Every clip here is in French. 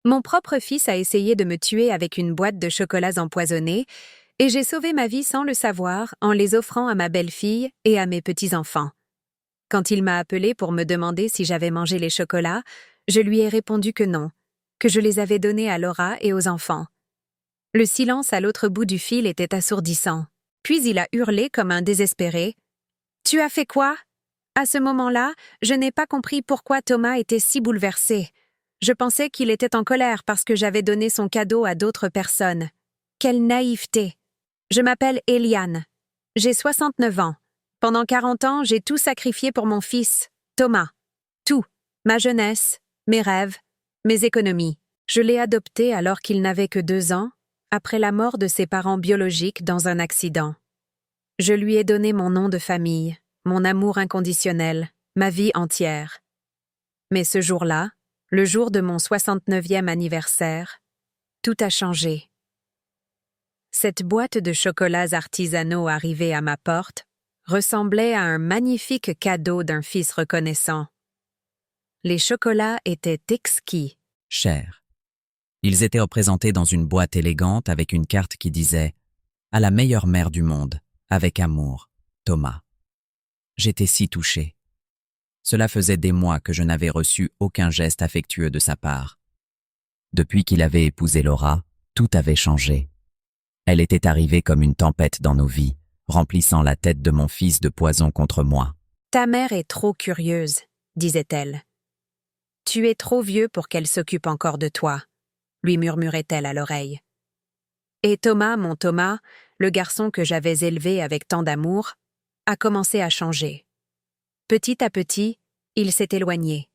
Mon propre fils a essayé de me tuer avec une boîte de chocolats empoisonnés, et j'ai sauvé ma vie sans le savoir en les offrant à ma belle-fille et à mes petits-enfants. Quand il m'a appelé pour me demander si j'avais mangé les chocolats, je lui ai répondu que non, que je les avais donnés à Laura et aux enfants. Le silence à l'autre bout du fil était assourdissant. Puis il a hurlé comme un désespéré. « Tu as fait quoi ?» À ce moment-là, je n'ai pas compris pourquoi Thomas était si bouleversé. Je pensais qu'il était en colère parce que j'avais donné son cadeau à d'autres personnes. Quelle naïveté! Je m'appelle Eliane. J'ai 69 ans. Pendant 40 ans, j'ai tout sacrifié pour mon fils, Thomas. Tout. Ma jeunesse, mes rêves, mes économies. Je l'ai adopté alors qu'il n'avait que 2 ans, après la mort de ses parents biologiques dans un accident. Je lui ai donné mon nom de famille, mon amour inconditionnel, ma vie entière. Mais ce jour-là, le jour de mon 69e anniversaire, tout a changé. Cette boîte de chocolats artisanaux arrivée à ma porte ressemblait à un magnifique cadeau d'un fils reconnaissant. Les chocolats étaient exquis. Chers. Ils étaient représentés dans une boîte élégante avec une carte qui disait « À la meilleure mère du monde, avec amour, Thomas ». J'étais si touché. Cela faisait des mois que je n'avais reçu aucun geste affectueux de sa part. Depuis qu'il avait épousé Laura, tout avait changé. Elle était arrivée comme une tempête dans nos vies, remplissant la tête de mon fils de poison contre moi. « Ta mère est trop curieuse, » disait-elle. « Tu es trop vieux pour qu'elle s'occupe encore de toi, » lui murmurait-elle à l'oreille. Et Thomas, mon Thomas, le garçon que j'avais élevé avec tant d'amour, a commencé à changer. Petit à petit, il s'est éloigné.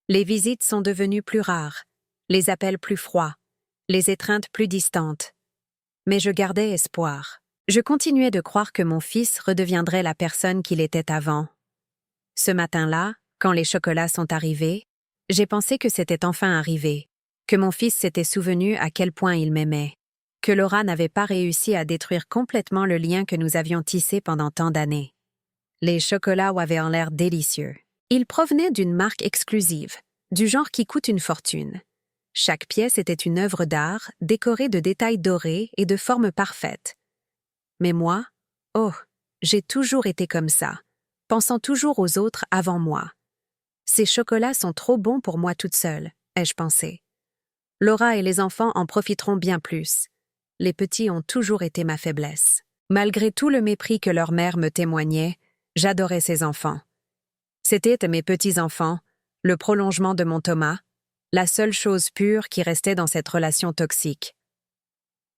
Les visites sont devenues plus rares, les appels plus froids, les étreintes plus distantes. Mais je gardais espoir. Je continuais de croire que mon fils redeviendrait la personne qu'il était avant. Ce matin-là, quand les chocolats sont arrivés, j'ai pensé que c'était enfin arrivé, que mon fils s'était souvenu à quel point il m'aimait, que Laura n'avait pas réussi à détruire complètement le lien que nous avions tissé pendant tant d'années. Les chocolats avaient en l'air délicieux. Ils provenaient d'une marque exclusive, du genre qui coûte une fortune. Chaque pièce était une œuvre d'art, décorée de détails dorés et de formes parfaites. Mais moi, oh, j'ai toujours été comme ça, pensant toujours aux autres avant moi. Ces chocolats sont trop bons pour moi toute seule, ai-je pensé. Laura et les enfants en profiteront bien plus. Les petits ont toujours été ma faiblesse. Malgré tout le mépris que leur mère me témoignait, j'adorais ces enfants. C'étaient mes petits-enfants, le prolongement de mon Thomas, la seule chose pure qui restait dans cette relation toxique.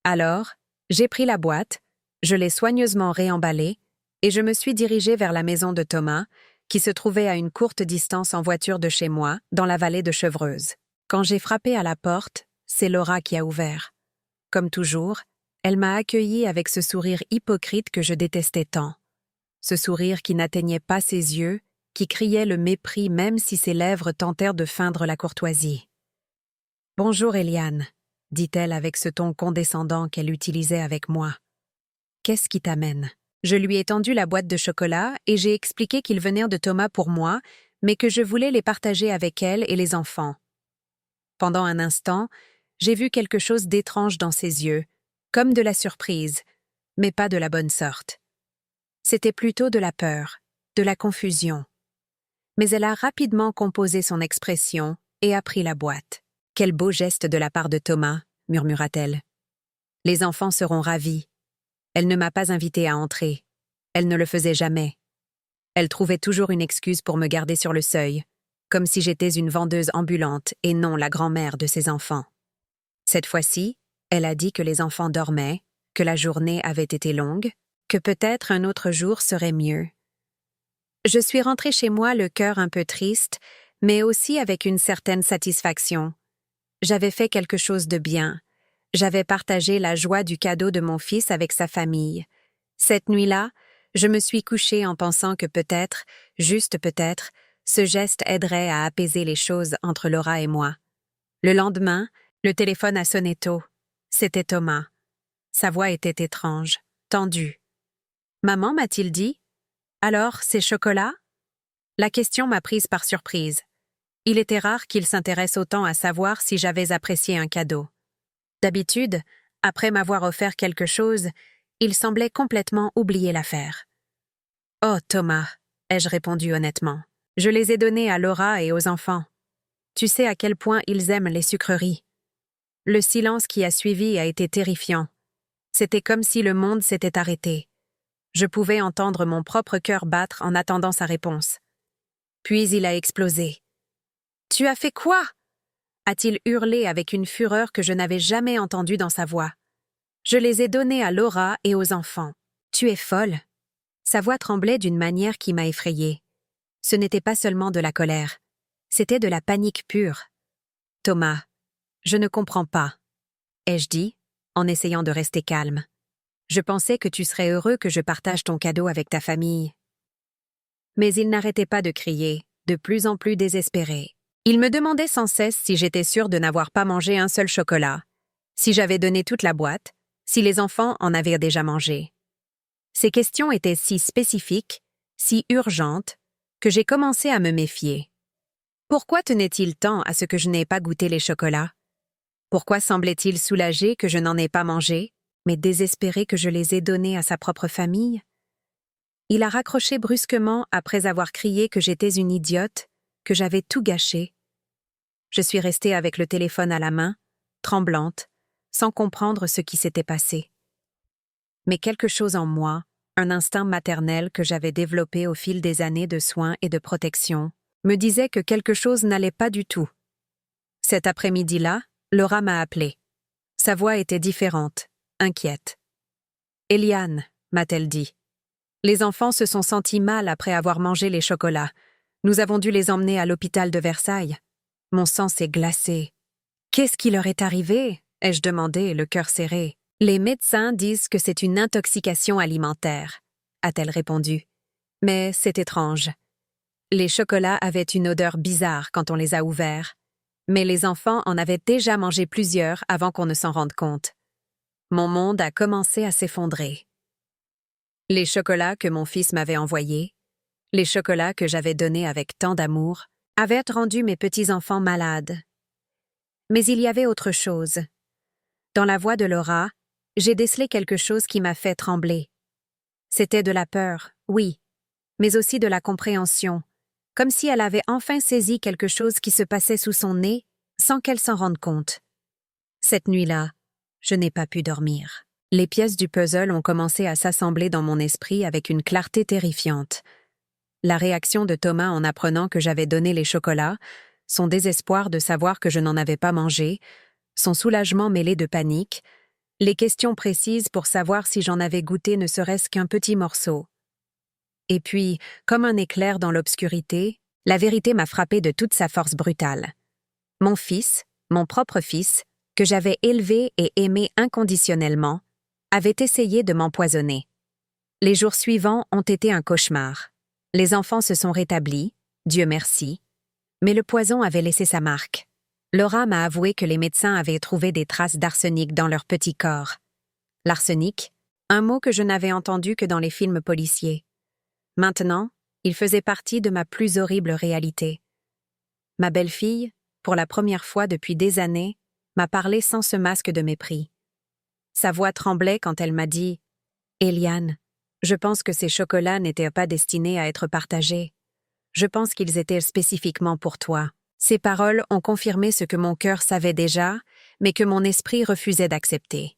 Alors, j'ai pris la boîte, je l'ai soigneusement réemballée, et je me suis dirigée vers la maison de Thomas, qui se trouvait à une courte distance en voiture de chez moi, dans la vallée de Chevreuse. Quand j'ai frappé à la porte, c'est Laura qui a ouvert. Comme toujours, elle m'a accueillie avec ce sourire hypocrite que je détestais tant. Ce sourire qui n'atteignait pas ses yeux, qui criait le mépris même si ses lèvres tentèrent de feindre la courtoisie. « Bonjour Eliane », dit-elle avec ce ton condescendant qu'elle utilisait avec moi. « Qu'est-ce qui t'amène ?» Je lui ai tendu la boîte de chocolat et j'ai expliqué qu'ils venaient de Thomas pour moi, mais que je voulais les partager avec elle et les enfants. Pendant un instant, j'ai vu quelque chose d'étrange dans ses yeux, comme de la surprise, mais pas de la bonne sorte. C'était plutôt de la peur, de la confusion. Mais elle a rapidement composé son expression et a pris la boîte. « Quel beau geste de la part de Thomas », murmura-t-elle. « Les enfants seront ravis. Elle ne m'a pas invitée à entrer. Elle ne le faisait jamais. Elle trouvait toujours une excuse pour me garder sur le seuil, comme si j'étais une vendeuse ambulante et non la grand-mère de ses enfants. Cette fois-ci, elle a dit que les enfants dormaient, que la journée avait été longue, que peut-être un autre jour serait mieux. Je suis rentrée chez moi le cœur un peu triste, mais aussi avec une certaine satisfaction. J'avais fait quelque chose de bien. J'avais partagé la joie du cadeau de mon fils avec sa famille. Cette nuit-là, je me suis couchée en pensant que peut-être, juste peut-être, ce geste aiderait à apaiser les choses entre Laura et moi. Le lendemain, le téléphone a sonné tôt. C'était Thomas. Sa voix était étrange, tendue. « Maman, m'a-t-il dit? Alors, ces chocolats ?» La question m'a prise par surprise. Il était rare qu'il s'intéresse autant à savoir si j'avais apprécié un cadeau. D'habitude, après m'avoir offert quelque chose, il semblait complètement oublier l'affaire. « Oh, Thomas », ai-je répondu honnêtement, « je les ai donnés à Laura et aux enfants. Tu sais à quel point ils aiment les sucreries. » Le silence qui a suivi a été terrifiant. C'était comme si le monde s'était arrêté. Je pouvais entendre mon propre cœur battre en attendant sa réponse. Puis il a explosé. « Tu as fait quoi ?» a-t-il hurlé avec une fureur que je n'avais jamais entendue dans sa voix. « Je les ai donnés à Laura et aux enfants. Tu es folle. » Sa voix tremblait d'une manière qui m'a effrayée. Ce n'était pas seulement de la colère. C'était de la panique pure. « Thomas, je ne comprends pas, » ai-je dit, en essayant de rester calme. « Je pensais que tu serais heureux que je partage ton cadeau avec ta famille. » Mais il n'arrêtait pas de crier, de plus en plus désespéré. Il me demandait sans cesse si j'étais sûre de n'avoir pas mangé un seul chocolat, si j'avais donné toute la boîte, si les enfants en avaient déjà mangé. Ces questions étaient si spécifiques, si urgentes, que j'ai commencé à me méfier. Pourquoi tenait-il tant à ce que je n'aie pas goûté les chocolats? Pourquoi semblait-il soulagé que je n'en ai pas mangé, mais désespéré que je les ai donnés à sa propre famille? Il a raccroché brusquement après avoir crié que j'étais une idiote, que j'avais tout gâché. Je suis restée avec le téléphone à la main, tremblante, sans comprendre ce qui s'était passé. Mais quelque chose en moi, un instinct maternel que j'avais développé au fil des années de soins et de protection, me disait que quelque chose n'allait pas du tout. Cet après-midi-là, Laura m'a appelée. Sa voix était différente, inquiète. « Eliane », m'a-t-elle dit. « Les enfants se sont sentis mal après avoir mangé les chocolats. Nous avons dû les emmener à l'hôpital de Versailles. » Mon sang s'est glacé. « Qu'est-ce qui leur est arrivé ?» ai-je demandé, le cœur serré. « Les médecins disent que c'est une intoxication alimentaire », a-t-elle répondu. Mais c'est étrange. Les chocolats avaient une odeur bizarre quand on les a ouverts, mais les enfants en avaient déjà mangé plusieurs avant qu'on ne s'en rende compte. Mon monde a commencé à s'effondrer. Les chocolats que mon fils m'avait envoyés, les chocolats que j'avais donnés avec tant d'amour, avaient rendu mes petits-enfants malades. Mais il y avait autre chose. Dans la voix de Laura, j'ai décelé quelque chose qui m'a fait trembler. C'était de la peur, oui, mais aussi de la compréhension, comme si elle avait enfin saisi quelque chose qui se passait sous son nez sans qu'elle s'en rende compte. Cette nuit-là, je n'ai pas pu dormir. Les pièces du puzzle ont commencé à s'assembler dans mon esprit avec une clarté terrifiante. La réaction de Thomas en apprenant que j'avais donné les chocolats, son désespoir de savoir que je n'en avais pas mangé, son soulagement mêlé de panique, les questions précises pour savoir si j'en avais goûté ne serait-ce qu'un petit morceau. Et puis, comme un éclair dans l'obscurité, la vérité m'a frappé de toute sa force brutale. Mon fils, mon propre fils, que j'avais élevé et aimé inconditionnellement, avait essayé de m'empoisonner. Les jours suivants ont été un cauchemar. Les enfants se sont rétablis, Dieu merci, mais le poison avait laissé sa marque. Laura m'a avoué que les médecins avaient trouvé des traces d'arsenic dans leur petit corps. L'arsenic, un mot que je n'avais entendu que dans les films policiers. Maintenant, il faisait partie de ma plus horrible réalité. Ma belle-fille, pour la première fois depuis des années, m'a parlé sans ce masque de mépris. Sa voix tremblait quand elle m'a dit « Eliane, je pense que ces chocolats n'étaient pas destinés à être partagés. Je pense qu'ils étaient spécifiquement pour toi. » Ces paroles ont confirmé ce que mon cœur savait déjà, mais que mon esprit refusait d'accepter.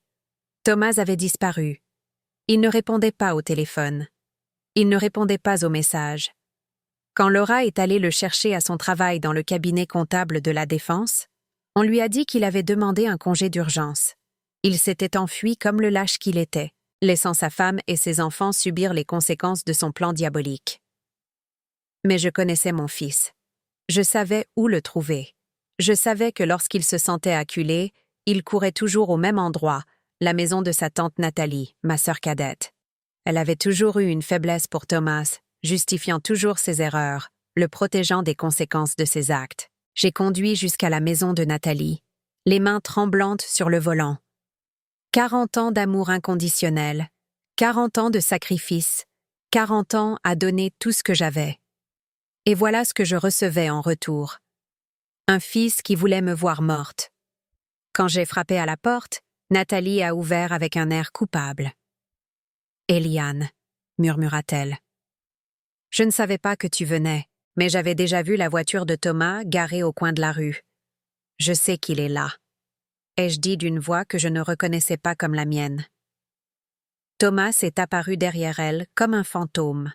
Thomas avait disparu. Il ne répondait pas au téléphone. Il ne répondait pas aux messages. Quand Laura est allée le chercher à son travail dans le cabinet comptable de la Défense, on lui a dit qu'il avait demandé un congé d'urgence. Il s'était enfui comme le lâche qu'il était, laissant sa femme et ses enfants subir les conséquences de son plan diabolique. Mais je connaissais mon fils. Je savais où le trouver. Je savais que lorsqu'il se sentait acculé, il courait toujours au même endroit, la maison de sa tante Nathalie, ma sœur cadette. Elle avait toujours eu une faiblesse pour Thomas, justifiant toujours ses erreurs, le protégeant des conséquences de ses actes. J'ai conduit jusqu'à la maison de Nathalie, les mains tremblantes sur le volant. 40 ans d'amour inconditionnel, 40 ans de sacrifice, 40 ans à donner tout ce que j'avais. Et voilà ce que je recevais en retour. Un fils qui voulait me voir morte. Quand j'ai frappé à la porte, Nathalie a ouvert avec un air coupable. « Eliane » murmura-t-elle. « Je ne savais pas que tu venais, mais j'avais déjà vu la voiture de Thomas garée au coin de la rue. Je sais qu'il est là. » ai-je dit d'une voix que je ne reconnaissais pas comme la mienne. Thomas s'est apparu derrière elle comme un fantôme.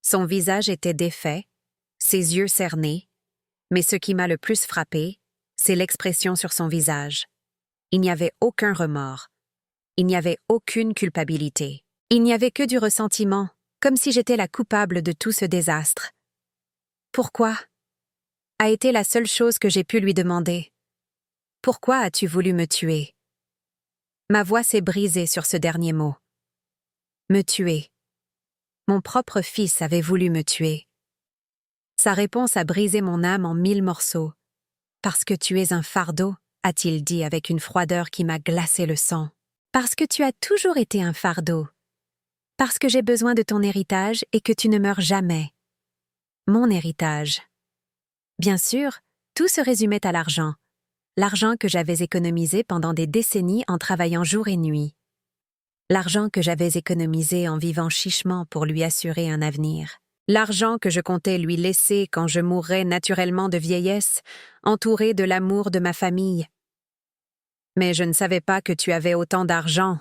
Son visage était défait, ses yeux cernés, mais ce qui m'a le plus frappé, c'est l'expression sur son visage. Il n'y avait aucun remords. Il n'y avait aucune culpabilité. Il n'y avait que du ressentiment, comme si j'étais la coupable de tout ce désastre. « Pourquoi ?» a été la seule chose que j'ai pu lui demander. « Pourquoi as-tu voulu me tuer ?» Ma voix s'est brisée sur ce dernier mot. Me tuer. Mon propre fils avait voulu me tuer. Sa réponse a brisé mon âme en 1000 morceaux. « Parce que tu es un fardeau », a-t-il dit avec une froideur qui m'a glacé le sang. « Parce que tu as toujours été un fardeau. Parce que j'ai besoin de ton héritage et que tu ne meurs jamais. Mon héritage. » Bien sûr, tout se résumait à l'argent. L'argent que j'avais économisé pendant des décennies en travaillant jour et nuit. L'argent que j'avais économisé en vivant chichement pour lui assurer un avenir. L'argent que je comptais lui laisser quand je mourrais naturellement de vieillesse, entouré de l'amour de ma famille. « Mais je ne savais pas que tu avais autant d'argent, »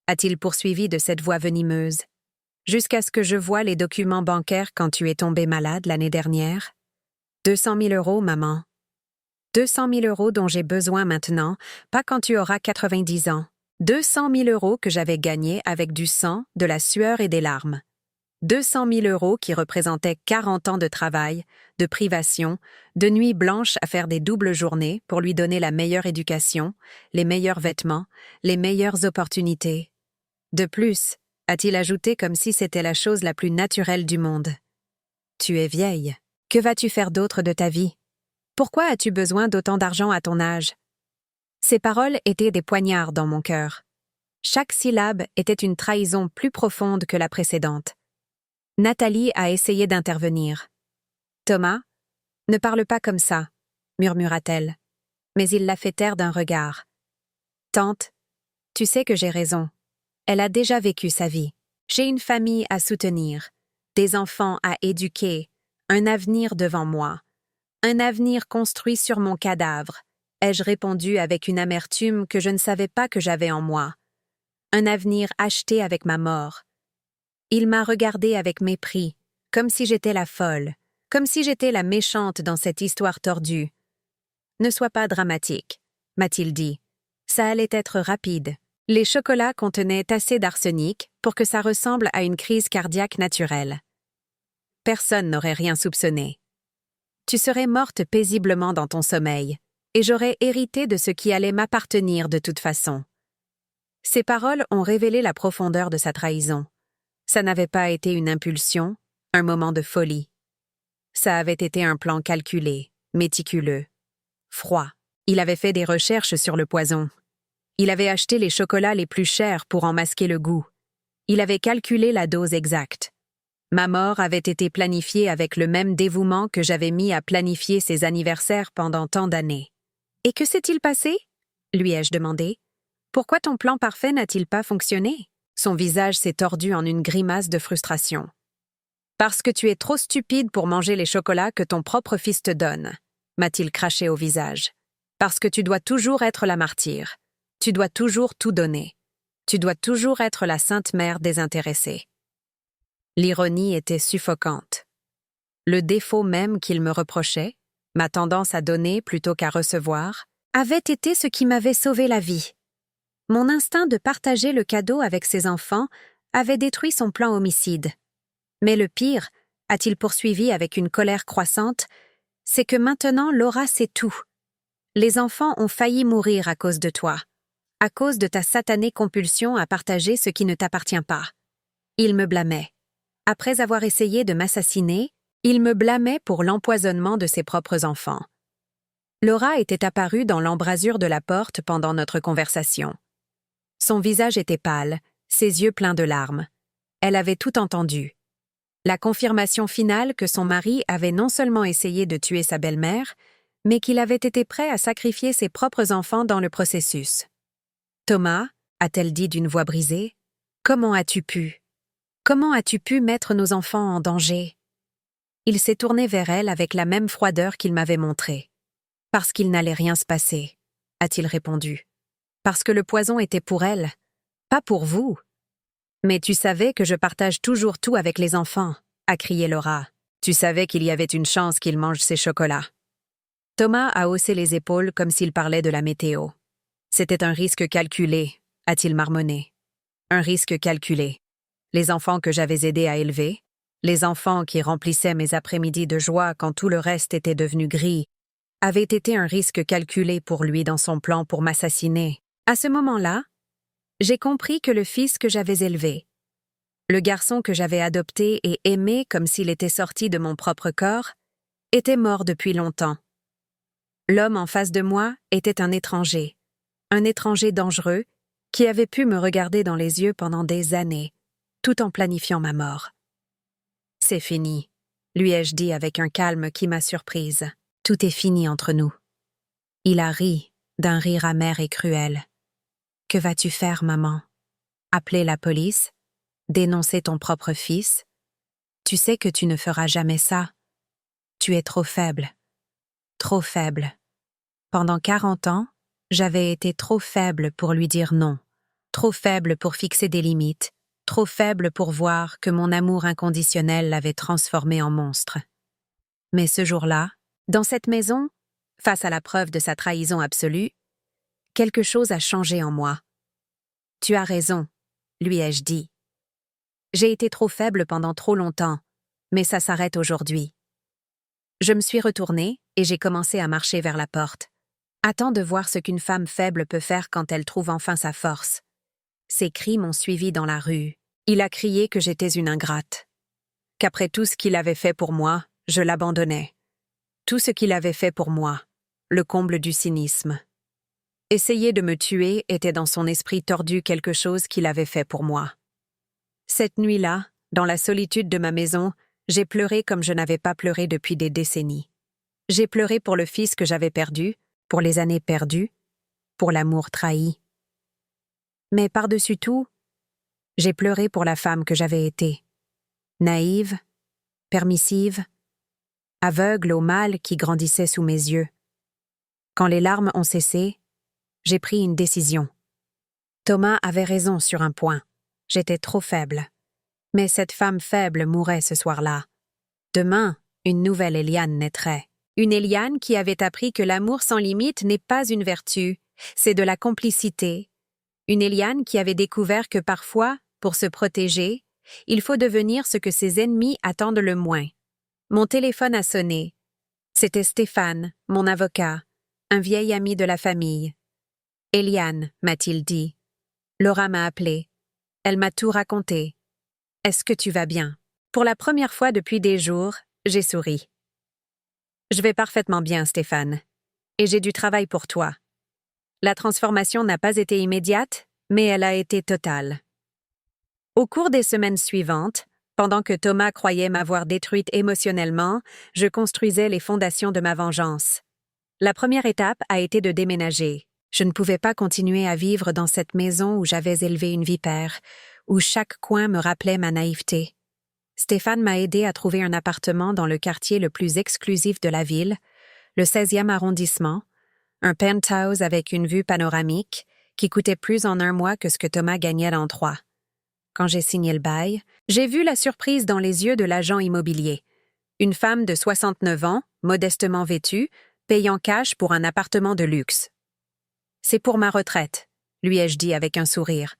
a-t-il poursuivi de cette voix venimeuse. « Jusqu'à ce que je voie les documents bancaires quand tu es tombée malade l'année dernière. 200 000 euros, maman. 200 000 euros dont j'ai besoin maintenant, pas quand tu auras 90 ans. 200 000 euros que j'avais gagnés avec du sang, de la sueur et des larmes. 200 000 euros qui représentaient 40 ans de travail, de privation, de nuits blanches à faire des doubles journées pour lui donner la meilleure éducation, les meilleurs vêtements, les meilleures opportunités. De plus, a-t-il ajouté comme si c'était la chose la plus naturelle du monde. Tu es vieille. Que vas-tu faire d'autre de ta vie? Pourquoi as-tu besoin d'autant d'argent à ton âge? Ces paroles étaient des poignards dans mon cœur. Chaque syllabe était une trahison plus profonde que la précédente. Nathalie a essayé d'intervenir. « Thomas, ne parle pas comme ça, » murmura-t-elle, mais il l'a fait taire d'un regard. « Tante, tu sais que j'ai raison. Elle a déjà vécu sa vie. J'ai une famille à soutenir, des enfants à éduquer, un avenir devant moi. Un avenir construit sur mon cadavre, » ai-je répondu avec une amertume que je ne savais pas que j'avais en moi. Un avenir acheté avec ma mort. Il m'a regardée avec mépris, comme si j'étais la folle, comme si j'étais la méchante dans cette histoire tordue. « Ne sois pas dramatique, » m'a-t-il dit. Ça allait être rapide. Les chocolats contenaient assez d'arsenic pour que ça ressemble à une crise cardiaque naturelle. Personne n'aurait rien soupçonné. Tu serais morte paisiblement dans ton sommeil, et j'aurais hérité de ce qui allait m'appartenir de toute façon. Ces paroles ont révélé la profondeur de sa trahison. Ça n'avait pas été une impulsion, un moment de folie. Ça avait été un plan calculé, méticuleux, froid. Il avait fait des recherches sur le poison. Il avait acheté les chocolats les plus chers pour en masquer le goût. Il avait calculé la dose exacte. Ma mort avait été planifiée avec le même dévouement que j'avais mis à planifier ses anniversaires pendant tant d'années. « Et que s'est-il passé ?» lui ai-je demandé. « Pourquoi ton plan parfait n'a-t-il pas fonctionné ?» Son visage s'est tordu en une grimace de frustration. « Parce que tu es trop stupide pour manger les chocolats que ton propre fils te donne, » m'a-t-il craché au visage. « Parce que tu dois toujours être la martyre. Tu dois toujours tout donner. Tu dois toujours être la sainte mère désintéressée. » L'ironie était suffocante. Le défaut même qu'il me reprochait, ma tendance à donner plutôt qu'à recevoir, avait été ce qui m'avait sauvé la vie. Mon instinct de partager le cadeau avec ses enfants avait détruit son plan homicide. Mais le pire, a-t-il poursuivi avec une colère croissante, c'est que maintenant Laura sait tout. Les enfants ont failli mourir à cause de toi, à cause de ta satanée compulsion à partager ce qui ne t'appartient pas. Il me blâmait. Après avoir essayé de m'assassiner, il me blâmait pour l'empoisonnement de ses propres enfants. Laura était apparue dans l'embrasure de la porte pendant notre conversation. Son visage était pâle, ses yeux pleins de larmes. Elle avait tout entendu. La confirmation finale que son mari avait non seulement essayé de tuer sa belle-mère, mais qu'il avait été prêt à sacrifier ses propres enfants dans le processus. « Thomas, a-t-elle dit d'une voix brisée, comment as-tu pu? Comment as-tu pu mettre nos enfants en danger ?» Il s'est tourné vers elle avec la même froideur qu'il m'avait montrée. « Parce qu'il n'allait rien se passer, » a-t-il répondu. « Parce que le poison était pour elle, pas pour vous. »« Mais tu savais que je partage toujours tout avec les enfants, » a crié Laura. « Tu savais qu'il y avait une chance qu'ils mangent ces chocolats. » Thomas a haussé les épaules comme s'il parlait de la météo. « C'était un risque calculé, » a-t-il marmonné. « Un risque calculé. Les enfants que j'avais aidés à élever, les enfants qui remplissaient mes après-midi de joie quand tout le reste était devenu gris, avaient été un risque calculé pour lui dans son plan pour m'assassiner. À ce moment-là, j'ai compris que le fils que j'avais élevé, le garçon que j'avais adopté et aimé comme s'il était sorti de mon propre corps, était mort depuis longtemps. L'homme en face de moi était un étranger dangereux, qui avait pu me regarder dans les yeux pendant des années, tout en planifiant ma mort. « C'est fini », lui ai-je dit avec un calme qui m'a surprise. « Tout est fini entre nous. » Il a ri, d'un rire amer et cruel. « Que vas-tu faire, maman? Appeler la police? Dénoncer ton propre fils? Tu sais que tu ne feras jamais ça. Tu es trop faible. Trop faible. Pendant 40 ans, j'avais été trop faible pour lui dire non, trop faible pour fixer des limites, trop faible pour voir que mon amour inconditionnel l'avait transformé en monstre. Mais ce jour-là, dans cette maison, face à la preuve de sa trahison absolue, quelque chose a changé en moi. « Tu as raison », lui ai-je dit. « J'ai été trop faible pendant trop longtemps, mais ça s'arrête aujourd'hui. » Je me suis retournée et j'ai commencé à marcher vers la porte. Attends de voir ce qu'une femme faible peut faire quand elle trouve enfin sa force. Ses cris m'ont suivi dans la rue. Il a crié que j'étais une ingrate. Qu'après tout ce qu'il avait fait pour moi, je l'abandonnais. Tout ce qu'il avait fait pour moi, le comble du cynisme. Essayer de me tuer était dans son esprit tordu quelque chose qu'il avait fait pour moi. Cette nuit-là, dans la solitude de ma maison, j'ai pleuré comme je n'avais pas pleuré depuis des décennies. J'ai pleuré pour le fils que j'avais perdu, pour les années perdues, pour l'amour trahi. Mais par-dessus tout, j'ai pleuré pour la femme que j'avais été. Naïve, permissive, aveugle au mal qui grandissait sous mes yeux. Quand les larmes ont cessé, j'ai pris une décision. Thomas avait raison sur un point. J'étais trop faible. Mais cette femme faible mourrait ce soir-là. Demain, une nouvelle Eliane naîtrait. Une Eliane qui avait appris que l'amour sans limite n'est pas une vertu, c'est de la complicité. Une Eliane qui avait découvert que parfois, pour se protéger, il faut devenir ce que ses ennemis attendent le moins. Mon téléphone a sonné. C'était Stéphane, mon avocat, un vieil ami de la famille. « Eliane », m'a-t-il dit. Laura m'a appelé. Elle m'a tout raconté. « Est-ce que tu vas bien ?» Pour la première fois depuis des jours, j'ai souri. « Je vais parfaitement bien, Stéphane. Et j'ai du travail pour toi. La transformation n'a pas été immédiate, mais elle a été totale. » Au cours des semaines suivantes, pendant que Thomas croyait m'avoir détruite émotionnellement, je construisais les fondations de ma vengeance. La première étape a été de déménager. Je ne pouvais pas continuer à vivre dans cette maison où j'avais élevé une vipère, où chaque coin me rappelait ma naïveté. Stéphane m'a aidé à trouver un appartement dans le quartier le plus exclusif de la ville, le 16e arrondissement, un penthouse avec une vue panoramique qui coûtait plus en un mois que ce que Thomas gagnait en 3. Quand j'ai signé le bail, j'ai vu la surprise dans les yeux de l'agent immobilier. Une femme de 69 ans, modestement vêtue, payant cash pour un appartement de luxe. « C'est pour ma retraite », lui ai-je dit avec un sourire.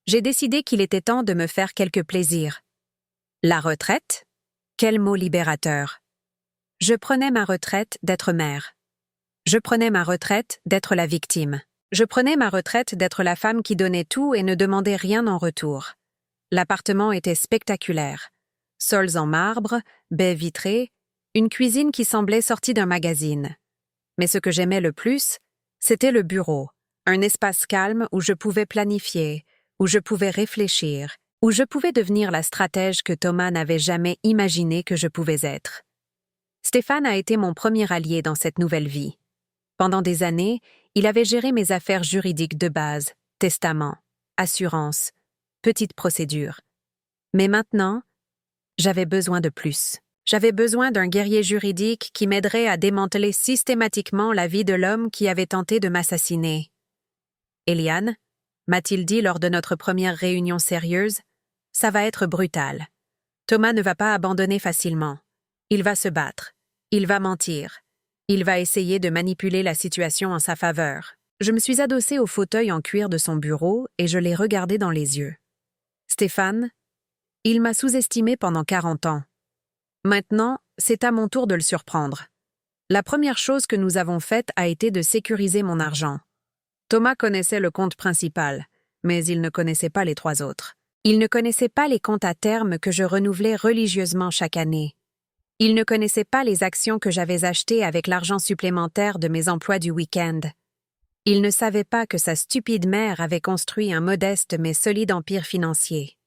J'ai décidé qu'il était temps de me faire quelques plaisirs. La retraite? Quel mot libérateur. Je prenais ma retraite d'être mère. Je prenais ma retraite d'être la victime. Je prenais ma retraite d'être la femme qui donnait tout et ne demandait rien en retour. L'appartement était spectaculaire. Sols en marbre, baies vitrées, une cuisine qui semblait sortie d'un magazine. Mais ce que j'aimais le plus, c'était le bureau, un espace calme où je pouvais planifier, où je pouvais réfléchir, où je pouvais devenir la stratège que Thomas n'avait jamais imaginé que je pouvais être. Stéphane a été mon premier allié dans cette nouvelle vie. Pendant des années, il avait géré mes affaires juridiques de base, testament, assurance, petites procédures. Mais maintenant, j'avais besoin de plus. J'avais besoin d'un guerrier juridique qui m'aiderait à démanteler systématiquement la vie de l'homme qui avait tenté de m'assassiner. Eliane, m'a-t-il dit lors de notre première réunion sérieuse, ça va être brutal. Thomas ne va pas abandonner facilement. Il va se battre. Il va mentir. Il va essayer de manipuler la situation en sa faveur. Je me suis adossée au fauteuil en cuir de son bureau et je l'ai regardé dans les yeux. Stéphane, il m'a sous-estimé pendant 40 ans. Maintenant, c'est à mon tour de le surprendre. La première chose que nous avons faite a été de sécuriser mon argent. Thomas connaissait le compte principal, mais il ne connaissait pas les 3 autres. Il ne connaissait pas les comptes à terme que je renouvelais religieusement chaque année. Il ne connaissait pas les actions que j'avais achetées avec l'argent supplémentaire de mes emplois du week-end. Il ne savait pas que sa stupide mère avait construit un modeste mais solide empire financier.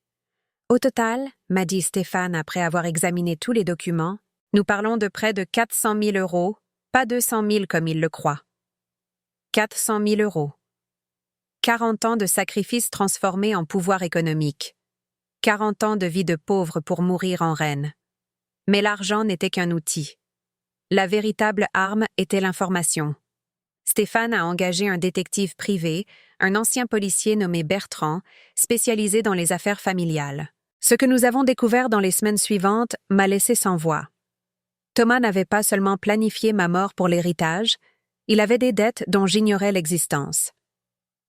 Au total, m'a dit Stéphane après avoir examiné tous les documents, nous parlons de près de 400 000 €, pas 200 000 comme il le croit. 400 000 €. 40 ans de sacrifices transformés en pouvoir économique. 40 ans de vie de pauvre pour mourir en reine. Mais l'argent n'était qu'un outil. La véritable arme était l'information. Stéphane a engagé un détective privé, un ancien policier nommé Bertrand, spécialisé dans les affaires familiales. Ce que nous avons découvert dans les semaines suivantes m'a laissé sans voix. Thomas n'avait pas seulement planifié ma mort pour l'héritage, il avait des dettes dont j'ignorais l'existence.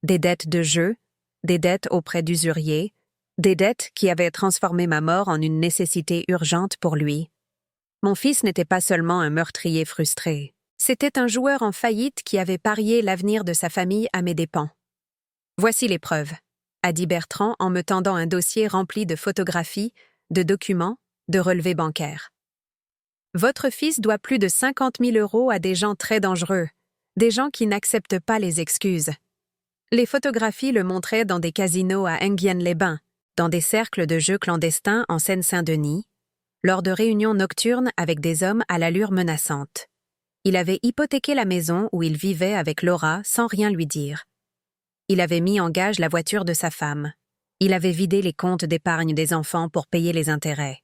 Des dettes de jeu, des dettes auprès d'usuriers, des dettes qui avaient transformé ma mort en une nécessité urgente pour lui. Mon fils n'était pas seulement un meurtrier frustré. C'était un joueur en faillite qui avait parié l'avenir de sa famille à mes dépens. Voici les preuves, a dit Bertrand en me tendant un dossier rempli de photographies, de documents, de relevés bancaires. Votre fils doit plus de 50 000 € à des gens très dangereux, des gens qui n'acceptent pas les excuses. Les photographies le montraient dans des casinos à Enghien-les-Bains, dans des cercles de jeux clandestins en Seine-Saint-Denis, lors de réunions nocturnes avec des hommes à l'allure menaçante. Il avait hypothéqué la maison où il vivait avec Laura sans rien lui dire. Il avait mis en gage la voiture de sa femme. Il avait vidé les comptes d'épargne des enfants pour payer les intérêts.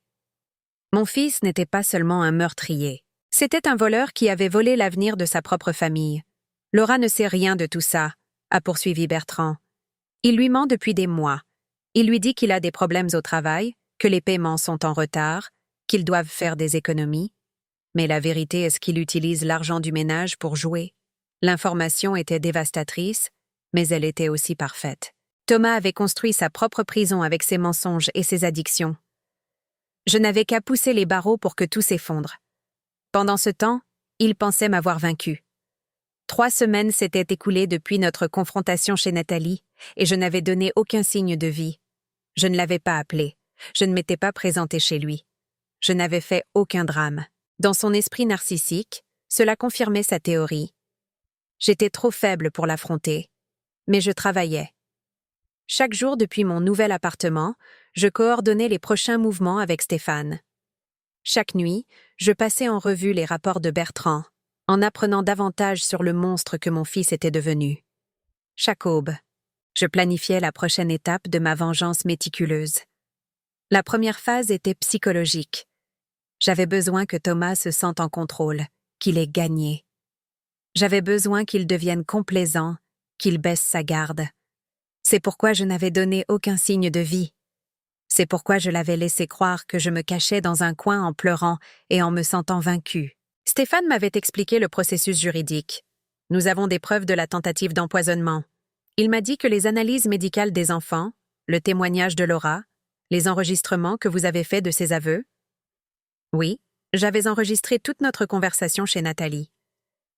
Mon fils n'était pas seulement un meurtrier. C'était un voleur qui avait volé l'avenir de sa propre famille. Laura ne sait rien de tout ça, a poursuivi Bertrand. Il lui ment depuis des mois. Il lui dit qu'il a des problèmes au travail, que les paiements sont en retard, qu'ils doivent faire des économies. Mais la vérité est qu'il utilise l'argent du ménage pour jouer. L'information était dévastatrice, mais elle était aussi parfaite. Thomas avait construit sa propre prison avec ses mensonges et ses addictions. Je n'avais qu'à pousser les barreaux pour que tout s'effondre. Pendant ce temps, il pensait m'avoir vaincu. 3 semaines s'étaient écoulées depuis notre confrontation chez Nathalie, et je n'avais donné aucun signe de vie. Je ne l'avais pas appelé. Je ne m'étais pas présentée chez lui. Je n'avais fait aucun drame. Dans son esprit narcissique, cela confirmait sa théorie. J'étais trop faible pour l'affronter, mais je travaillais. Chaque jour depuis mon nouvel appartement, je coordonnais les prochains mouvements avec Stéphane. Chaque nuit, je passais en revue les rapports de Bertrand, en apprenant davantage sur le monstre que mon fils était devenu. Chaque aube, je planifiais la prochaine étape de ma vengeance méticuleuse. La première phase était psychologique. J'avais besoin que Thomas se sente en contrôle, qu'il ait gagné. J'avais besoin qu'il devienne complaisant, qu'il baisse sa garde. C'est pourquoi je n'avais donné aucun signe de vie. C'est pourquoi je l'avais laissé croire que je me cachais dans un coin en pleurant et en me sentant vaincue. Stéphane m'avait expliqué le processus juridique. Nous avons des preuves de la tentative d'empoisonnement. Il m'a dit que les analyses médicales des enfants, le témoignage de Laura, les enregistrements que vous avez faits de ses aveux. Oui, j'avais enregistré toute notre conversation chez Nathalie.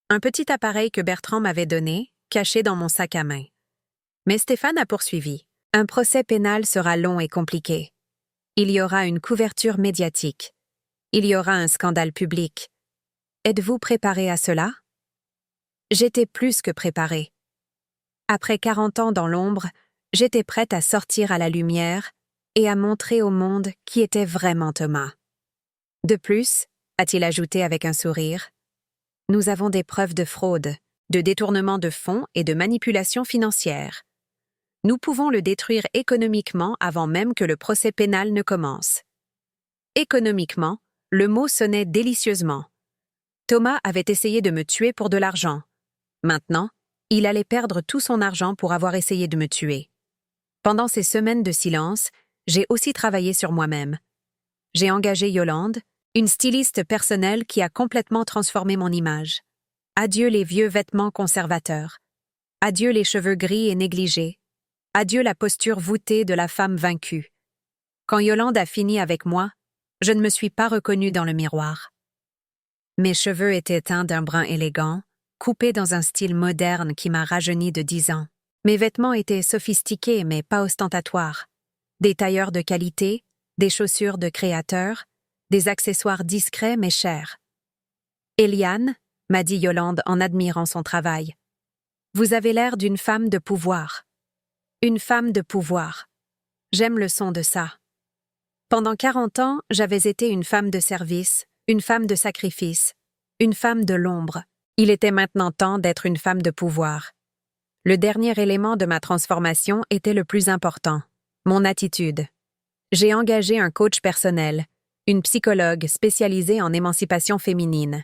Un petit appareil que Bertrand m'avait donné, caché dans mon sac à main. Mais Stéphane a poursuivi. Un procès pénal sera long et compliqué. Il y aura une couverture médiatique. Il y aura un scandale public. Êtes-vous préparé à cela? J'étais plus que préparée. Après 40 ans dans l'ombre, j'étais prête à sortir à la lumière et à montrer au monde qui était vraiment Thomas. De plus, a-t-il ajouté avec un sourire. Nous avons des preuves de fraude, de détournement de fonds et de manipulation financière. Nous pouvons le détruire économiquement avant même que le procès pénal ne commence. Économiquement, le mot sonnait délicieusement. Thomas avait essayé de me tuer pour de l'argent. Maintenant, il allait perdre tout son argent pour avoir essayé de me tuer. Pendant ces semaines de silence, j'ai aussi travaillé sur moi-même. J'ai engagé Yolande, une styliste personnelle qui a complètement transformé mon image. Adieu les vieux vêtements conservateurs. Adieu les cheveux gris et négligés. Adieu la posture voûtée de la femme vaincue. Quand Yolande a fini avec moi, je ne me suis pas reconnue dans le miroir. Mes cheveux étaient teints d'un brun élégant, coupés dans un style moderne qui m'a rajeuni de 10 ans. Mes vêtements étaient sophistiqués mais pas ostentatoires. Des tailleurs de qualité, des chaussures de créateur, des accessoires discrets mais chers. « Eliane, m'a dit Yolande en admirant son travail, vous avez l'air d'une femme de pouvoir. Une femme de pouvoir. J'aime le son de ça. Pendant 40 ans, j'avais été une femme de service, une femme de sacrifice, une femme de l'ombre. Il était maintenant temps d'être une femme de pouvoir. Le dernier élément de ma transformation était le plus important, mon attitude. J'ai engagé un coach personnel, une psychologue spécialisée en émancipation féminine.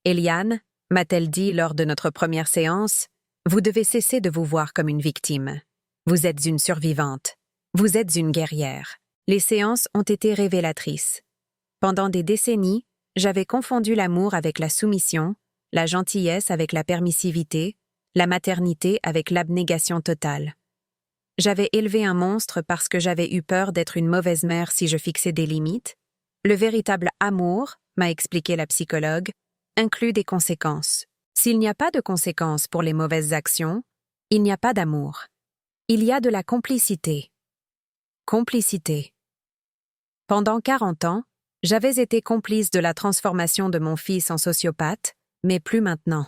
Eliane, m'a-t-elle dit lors de notre première séance, vous devez cesser de vous voir comme une victime. Vous êtes une survivante. Vous êtes une guerrière. Les séances ont été révélatrices. Pendant des décennies, j'avais confondu l'amour avec la soumission, la gentillesse avec la permissivité, la maternité avec l'abnégation totale. J'avais élevé un monstre parce que j'avais eu peur d'être une mauvaise mère si je fixais des limites. Le véritable amour, m'a expliqué la psychologue, inclut des conséquences. S'il n'y a pas de conséquences pour les mauvaises actions, il n'y a pas d'amour. Il y a de la complicité. Complicité. Pendant 40 ans, j'avais été complice de la transformation de mon fils en sociopathe, mais plus maintenant.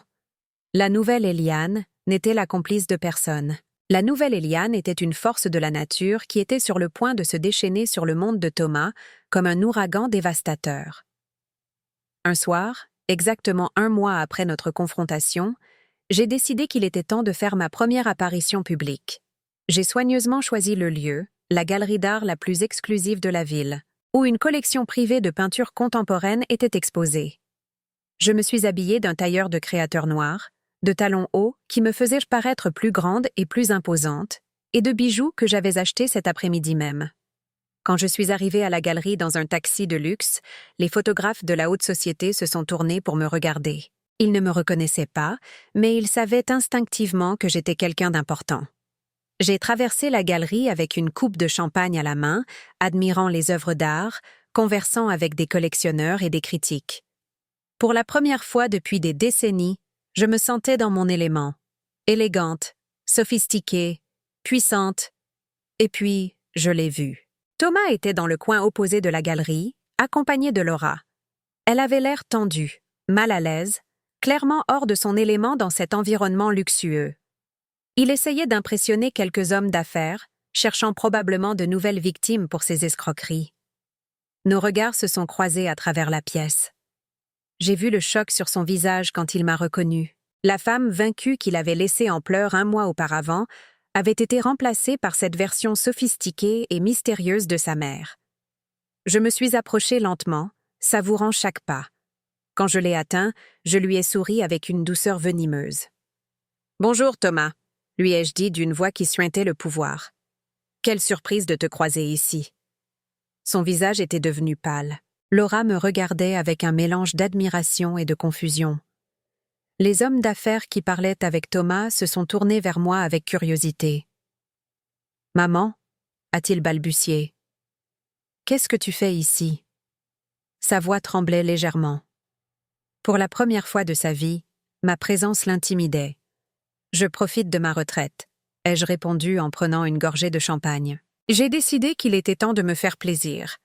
La nouvelle Eliane n'était la complice de personne. La nouvelle Eliane était une force de la nature qui était sur le point de se déchaîner sur le monde de Thomas comme un ouragan dévastateur. Un soir, exactement 1 mois après notre confrontation, j'ai décidé qu'il était temps de faire ma première apparition publique. J'ai soigneusement choisi le lieu, la galerie d'art la plus exclusive de la ville, où une collection privée de peintures contemporaines était exposée. Je me suis habillée d'un tailleur de créateur noir, de talons hauts qui me faisaient paraître plus grande et plus imposante, et de bijoux que j'avais achetés cet après-midi même. Quand je suis arrivée à la galerie dans un taxi de luxe, les photographes de la haute société se sont tournés pour me regarder. Ils ne me reconnaissaient pas, mais ils savaient instinctivement que j'étais quelqu'un d'important. J'ai traversé la galerie avec une coupe de champagne à la main, admirant les œuvres d'art, conversant avec des collectionneurs et des critiques. Pour la première fois depuis des décennies, je me sentais dans mon élément. Élégante, sophistiquée, puissante. Et puis, je l'ai vue. Thomas était dans le coin opposé de la galerie, accompagné de Laura. Elle avait l'air tendue, mal à l'aise, clairement hors de son élément dans cet environnement luxueux. Il essayait d'impressionner quelques hommes d'affaires, cherchant probablement de nouvelles victimes pour ses escroqueries. Nos regards se sont croisés à travers la pièce. J'ai vu le choc sur son visage quand il m'a reconnue. La femme vaincue qu'il avait laissée en pleurs 1 mois auparavant avait été remplacée par cette version sophistiquée et mystérieuse de sa mère. Je me suis approchée lentement, savourant chaque pas. Quand je l'ai atteint, je lui ai souri avec une douceur venimeuse. « Bonjour, Thomas », lui ai-je dit d'une voix qui suintait le pouvoir. « Quelle surprise de te croiser ici. » Son visage était devenu pâle. Laura me regardait avec un mélange d'admiration et de confusion. Les hommes d'affaires qui parlaient avec Thomas se sont tournés vers moi avec curiosité. « Maman » a-t-il balbutié. « Qu'est-ce que tu fais ici ?» Sa voix tremblait légèrement. Pour la première fois de sa vie, ma présence l'intimidait. « Je profite de ma retraite », ai-je répondu en prenant une gorgée de champagne. J'ai décidé qu'il était temps de me faire plaisir.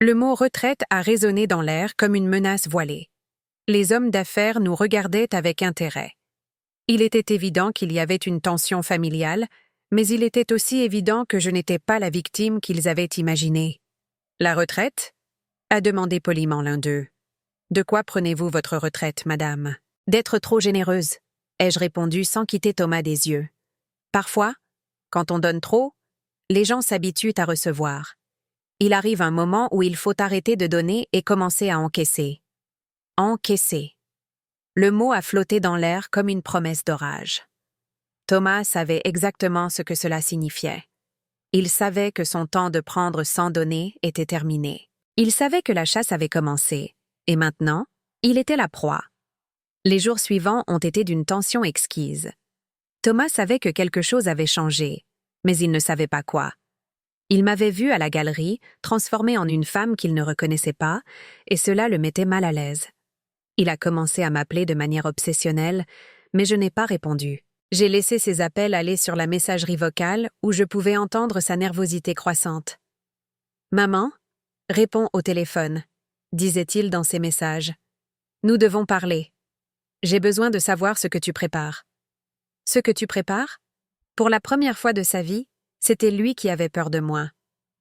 Le mot « retraite » a résonné dans l'air comme une menace voilée. Les hommes d'affaires nous regardaient avec intérêt. Il était évident qu'il y avait une tension familiale, mais il était aussi évident que je n'étais pas la victime qu'ils avaient imaginée. « La retraite » a demandé poliment l'un d'eux. De quoi prenez-vous votre retraite, madame? D'être trop généreuse, ai-je répondu sans quitter Thomas des yeux. Parfois, quand on donne trop, les gens s'habituent à recevoir. Il arrive un moment où il faut arrêter de donner et commencer à encaisser. Encaisser. Le mot a flotté dans l'air comme une promesse d'orage. Thomas savait exactement ce que cela signifiait. Il savait que son temps de prendre sans donner était terminé. Il savait que la chasse avait commencé, et maintenant, il était la proie. Les jours suivants ont été d'une tension exquise. Thomas savait que quelque chose avait changé, mais il ne savait pas quoi. Il m'avait vue à la galerie, transformée en une femme qu'il ne reconnaissait pas, et cela le mettait mal à l'aise. Il a commencé à m'appeler de manière obsessionnelle, mais je n'ai pas répondu. J'ai laissé ses appels aller sur la messagerie vocale où je pouvais entendre sa nervosité croissante. « Maman, réponds au téléphone », disait-il dans ses messages. « Nous devons parler. J'ai besoin de savoir ce que tu prépares. » Ce que tu prépares? Pour la première fois de sa vie, c'était lui qui avait peur de moi.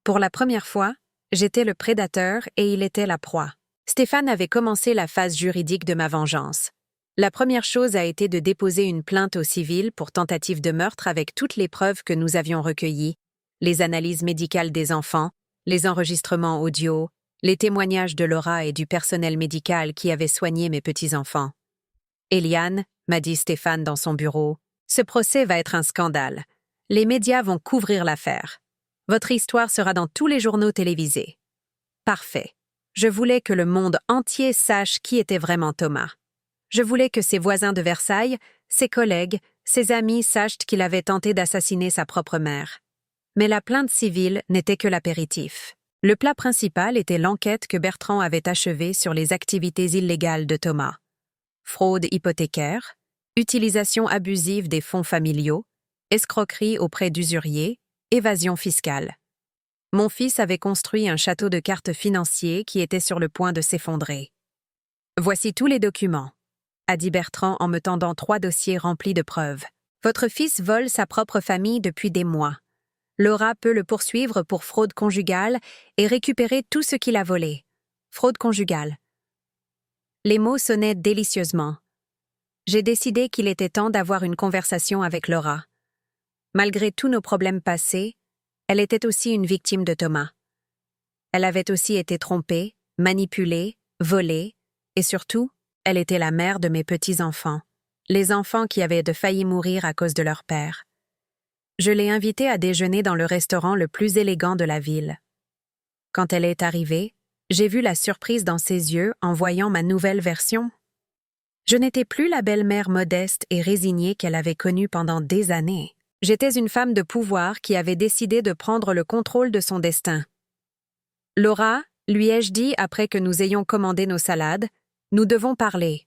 Pour la première fois, j'étais le prédateur et il était la proie. Stéphane avait commencé la phase juridique de ma vengeance. La première chose a été de déposer une plainte au civil pour tentative de meurtre avec toutes les preuves que nous avions recueillies, les analyses médicales des enfants, les enregistrements audio, les témoignages de Laura et du personnel médical qui avait soigné mes petits-enfants. « Eliane, m'a dit Stéphane dans son bureau, ce procès va être un scandale. Les médias vont couvrir l'affaire. Votre histoire sera dans tous les journaux télévisés. » Parfait. Je voulais que le monde entier sache qui était vraiment Thomas. Je voulais que ses voisins de Versailles, ses collègues, ses amis sachent qu'il avait tenté d'assassiner sa propre mère. Mais la plainte civile n'était que l'apéritif. Le plat principal était l'enquête que Bertrand avait achevée sur les activités illégales de Thomas. Fraude hypothécaire, utilisation abusive des fonds familiaux, escroquerie auprès d'usuriers, évasion fiscale. Mon fils avait construit un château de cartes financier qui était sur le point de s'effondrer. « Voici tous les documents », a dit Bertrand en me tendant 3 dossiers remplis de preuves. « Votre fils vole sa propre famille depuis des mois. Laura peut le poursuivre pour fraude conjugale et récupérer tout ce qu'il a volé. Fraude conjugale. » Les mots sonnaient délicieusement. J'ai décidé qu'il était temps d'avoir une conversation avec Laura. Malgré tous nos problèmes passés, elle était aussi une victime de Thomas. Elle avait aussi été trompée, manipulée, volée, et surtout, elle était la mère de mes petits-enfants, les enfants qui avaient failli mourir à cause de leur père. Je l'ai invitée à déjeuner dans le restaurant le plus élégant de la ville. Quand elle est arrivée, j'ai vu la surprise dans ses yeux en voyant ma nouvelle version. Je n'étais plus la belle-mère modeste et résignée qu'elle avait connue pendant des années. J'étais une femme de pouvoir qui avait décidé de prendre le contrôle de son destin. « Laura, lui ai-je dit après que nous ayons commandé nos salades, nous devons parler. »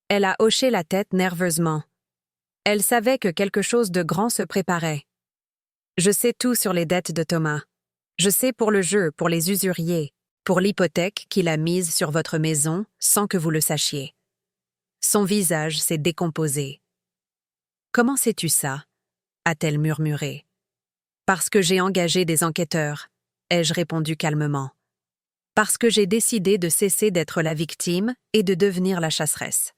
Elle a hoché la tête nerveusement. Elle savait que quelque chose de grand se préparait. « Je sais tout sur les dettes de Thomas. Je sais pour le jeu, pour les usuriers, pour l'hypothèque qu'il a mise sur votre maison sans que vous le sachiez. » Son visage s'est décomposé. « Comment sais-tu ça ?» a-t-elle murmuré. « Parce que j'ai engagé des enquêteurs, » ai-je répondu calmement. « Parce que j'ai décidé de cesser d'être la victime et de devenir la chasseresse. »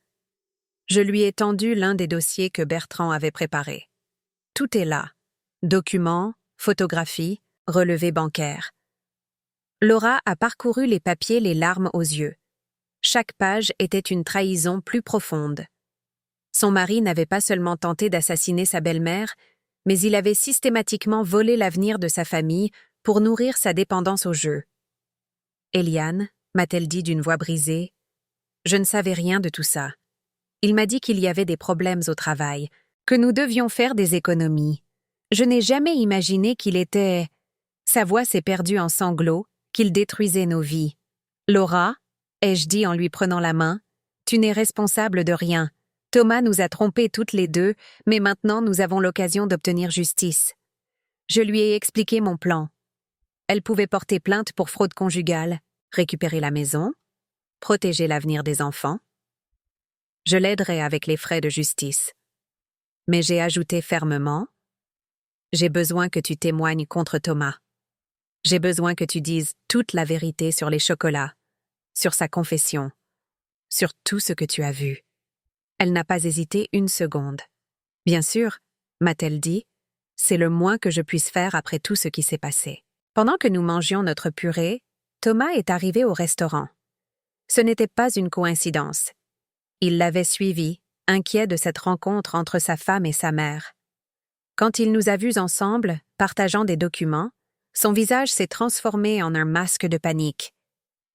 Je lui ai tendu l'un des dossiers que Bertrand avait préparé. Tout est là. Documents, photographies, relevés bancaires. Laura a parcouru les papiers les larmes aux yeux. Chaque page était une trahison plus profonde. Son mari n'avait pas seulement tenté d'assassiner sa belle-mère, mais il avait systématiquement volé l'avenir de sa famille pour nourrir sa dépendance au jeu. « Eliane, m'a-t-elle dit d'une voix brisée, je ne savais rien de tout ça. Il m'a dit qu'il y avait des problèmes au travail, que nous devions faire des économies. Je n'ai jamais imaginé qu'il était... » Sa voix s'est perdue en sanglots, qu'il détruisait nos vies. « Laura, ai-je dit en lui prenant la main, tu n'es responsable de rien. Thomas nous a trompés toutes les deux, mais maintenant nous avons l'occasion d'obtenir justice. » Je lui ai expliqué mon plan. Elle pouvait porter plainte pour fraude conjugale, récupérer la maison, protéger l'avenir des enfants. Je l'aiderai avec les frais de justice. Mais j'ai ajouté fermement, « J'ai besoin que tu témoignes contre Thomas. J'ai besoin que tu dises toute la vérité sur les chocolats. sur sa confession, sur tout ce que tu as vu. Elle n'a pas hésité une seconde. Bien sûr, m'a-t-elle dit, c'est le moins que je puisse faire après tout ce qui s'est passé. Pendant que nous mangions notre purée, Thomas est arrivé au restaurant. Ce n'était pas une coïncidence. Il l'avait suivi, inquiet de cette rencontre entre sa femme et sa mère. Quand il nous a vus ensemble, partageant des documents, son visage s'est transformé en un masque de panique.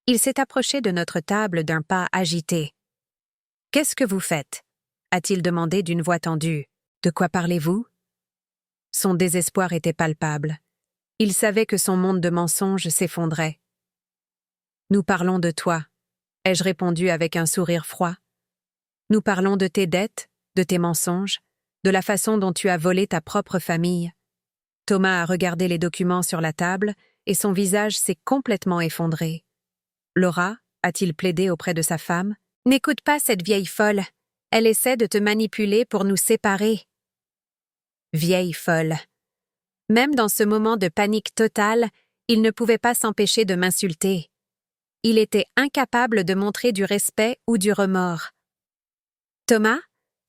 Il s'est approché de notre table d'un pas agité. « Qu'est-ce que vous faites » a-t-il demandé d'une voix tendue. « De quoi parlez-vous » Son désespoir était palpable. Il savait que son monde de mensonges s'effondrait. « Nous parlons de toi » ai-je répondu avec un sourire froid. « Nous parlons de tes dettes, de tes mensonges, de la façon dont tu as volé ta propre famille. » Thomas a regardé les documents sur la table et son visage s'est complètement effondré. « Laura, a-t-il plaidé auprès de sa femme, n'écoute pas cette vieille folle. Elle essaie de te manipuler pour nous séparer. » Vieille folle. Même dans ce moment de panique totale, il ne pouvait pas s'empêcher de m'insulter. Il était incapable de montrer du respect ou du remords. « Thomas »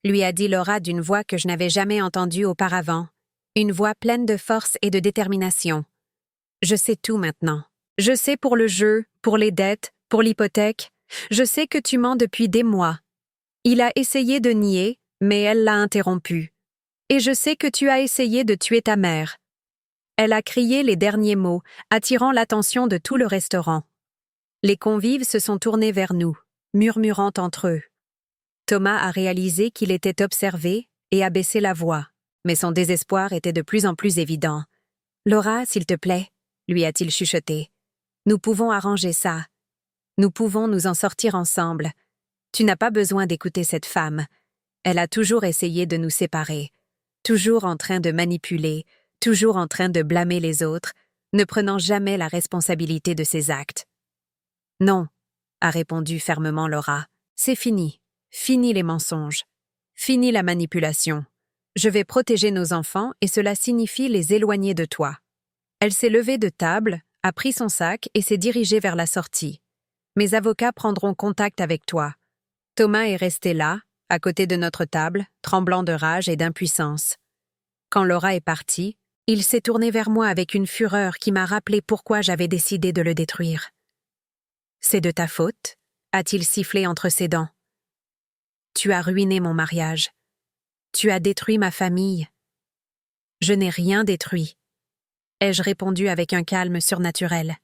lui a dit Laura d'une voix que je n'avais jamais entendue auparavant, une voix pleine de force et de détermination. « Je sais tout maintenant. Je sais pour le jeu, pour les dettes, pour l'hypothèque. Je sais que tu mens depuis des mois. » Il a essayé de nier, mais elle l'a interrompu. « Et je sais que tu as essayé de tuer ta mère. » Elle a crié les derniers mots, attirant l'attention de tout le restaurant. Les convives se sont tournés vers nous, murmurant entre eux. Thomas a réalisé qu'il était observé et a baissé la voix, mais son désespoir était de plus en plus évident. « Laura, s'il te plaît, » lui a-t-il chuchoté. « Nous pouvons arranger ça. Nous pouvons nous en sortir ensemble. Tu n'as pas besoin d'écouter cette femme. Elle a toujours essayé de nous séparer, toujours en train de manipuler, toujours en train de blâmer les autres, ne prenant jamais la responsabilité de ses actes. »« Non, » a répondu fermement Laura. « C'est fini. Fini les mensonges. Fini la manipulation. Je vais protéger nos enfants et cela signifie les éloigner de toi. » Elle s'est levée de table, a pris son sac et s'est dirigée vers la sortie. « Mes avocats prendront contact avec toi. » Thomas est resté là, à côté de notre table, tremblant de rage et d'impuissance. Quand Laura est partie, il s'est tourné vers moi avec une fureur qui m'a rappelé pourquoi j'avais décidé de le détruire. « C'est de ta faute » a-t-il sifflé entre ses dents. « Tu as ruiné mon mariage. Tu as détruit ma famille. » « Je n'ai rien détruit » ai-je répondu avec un calme surnaturel.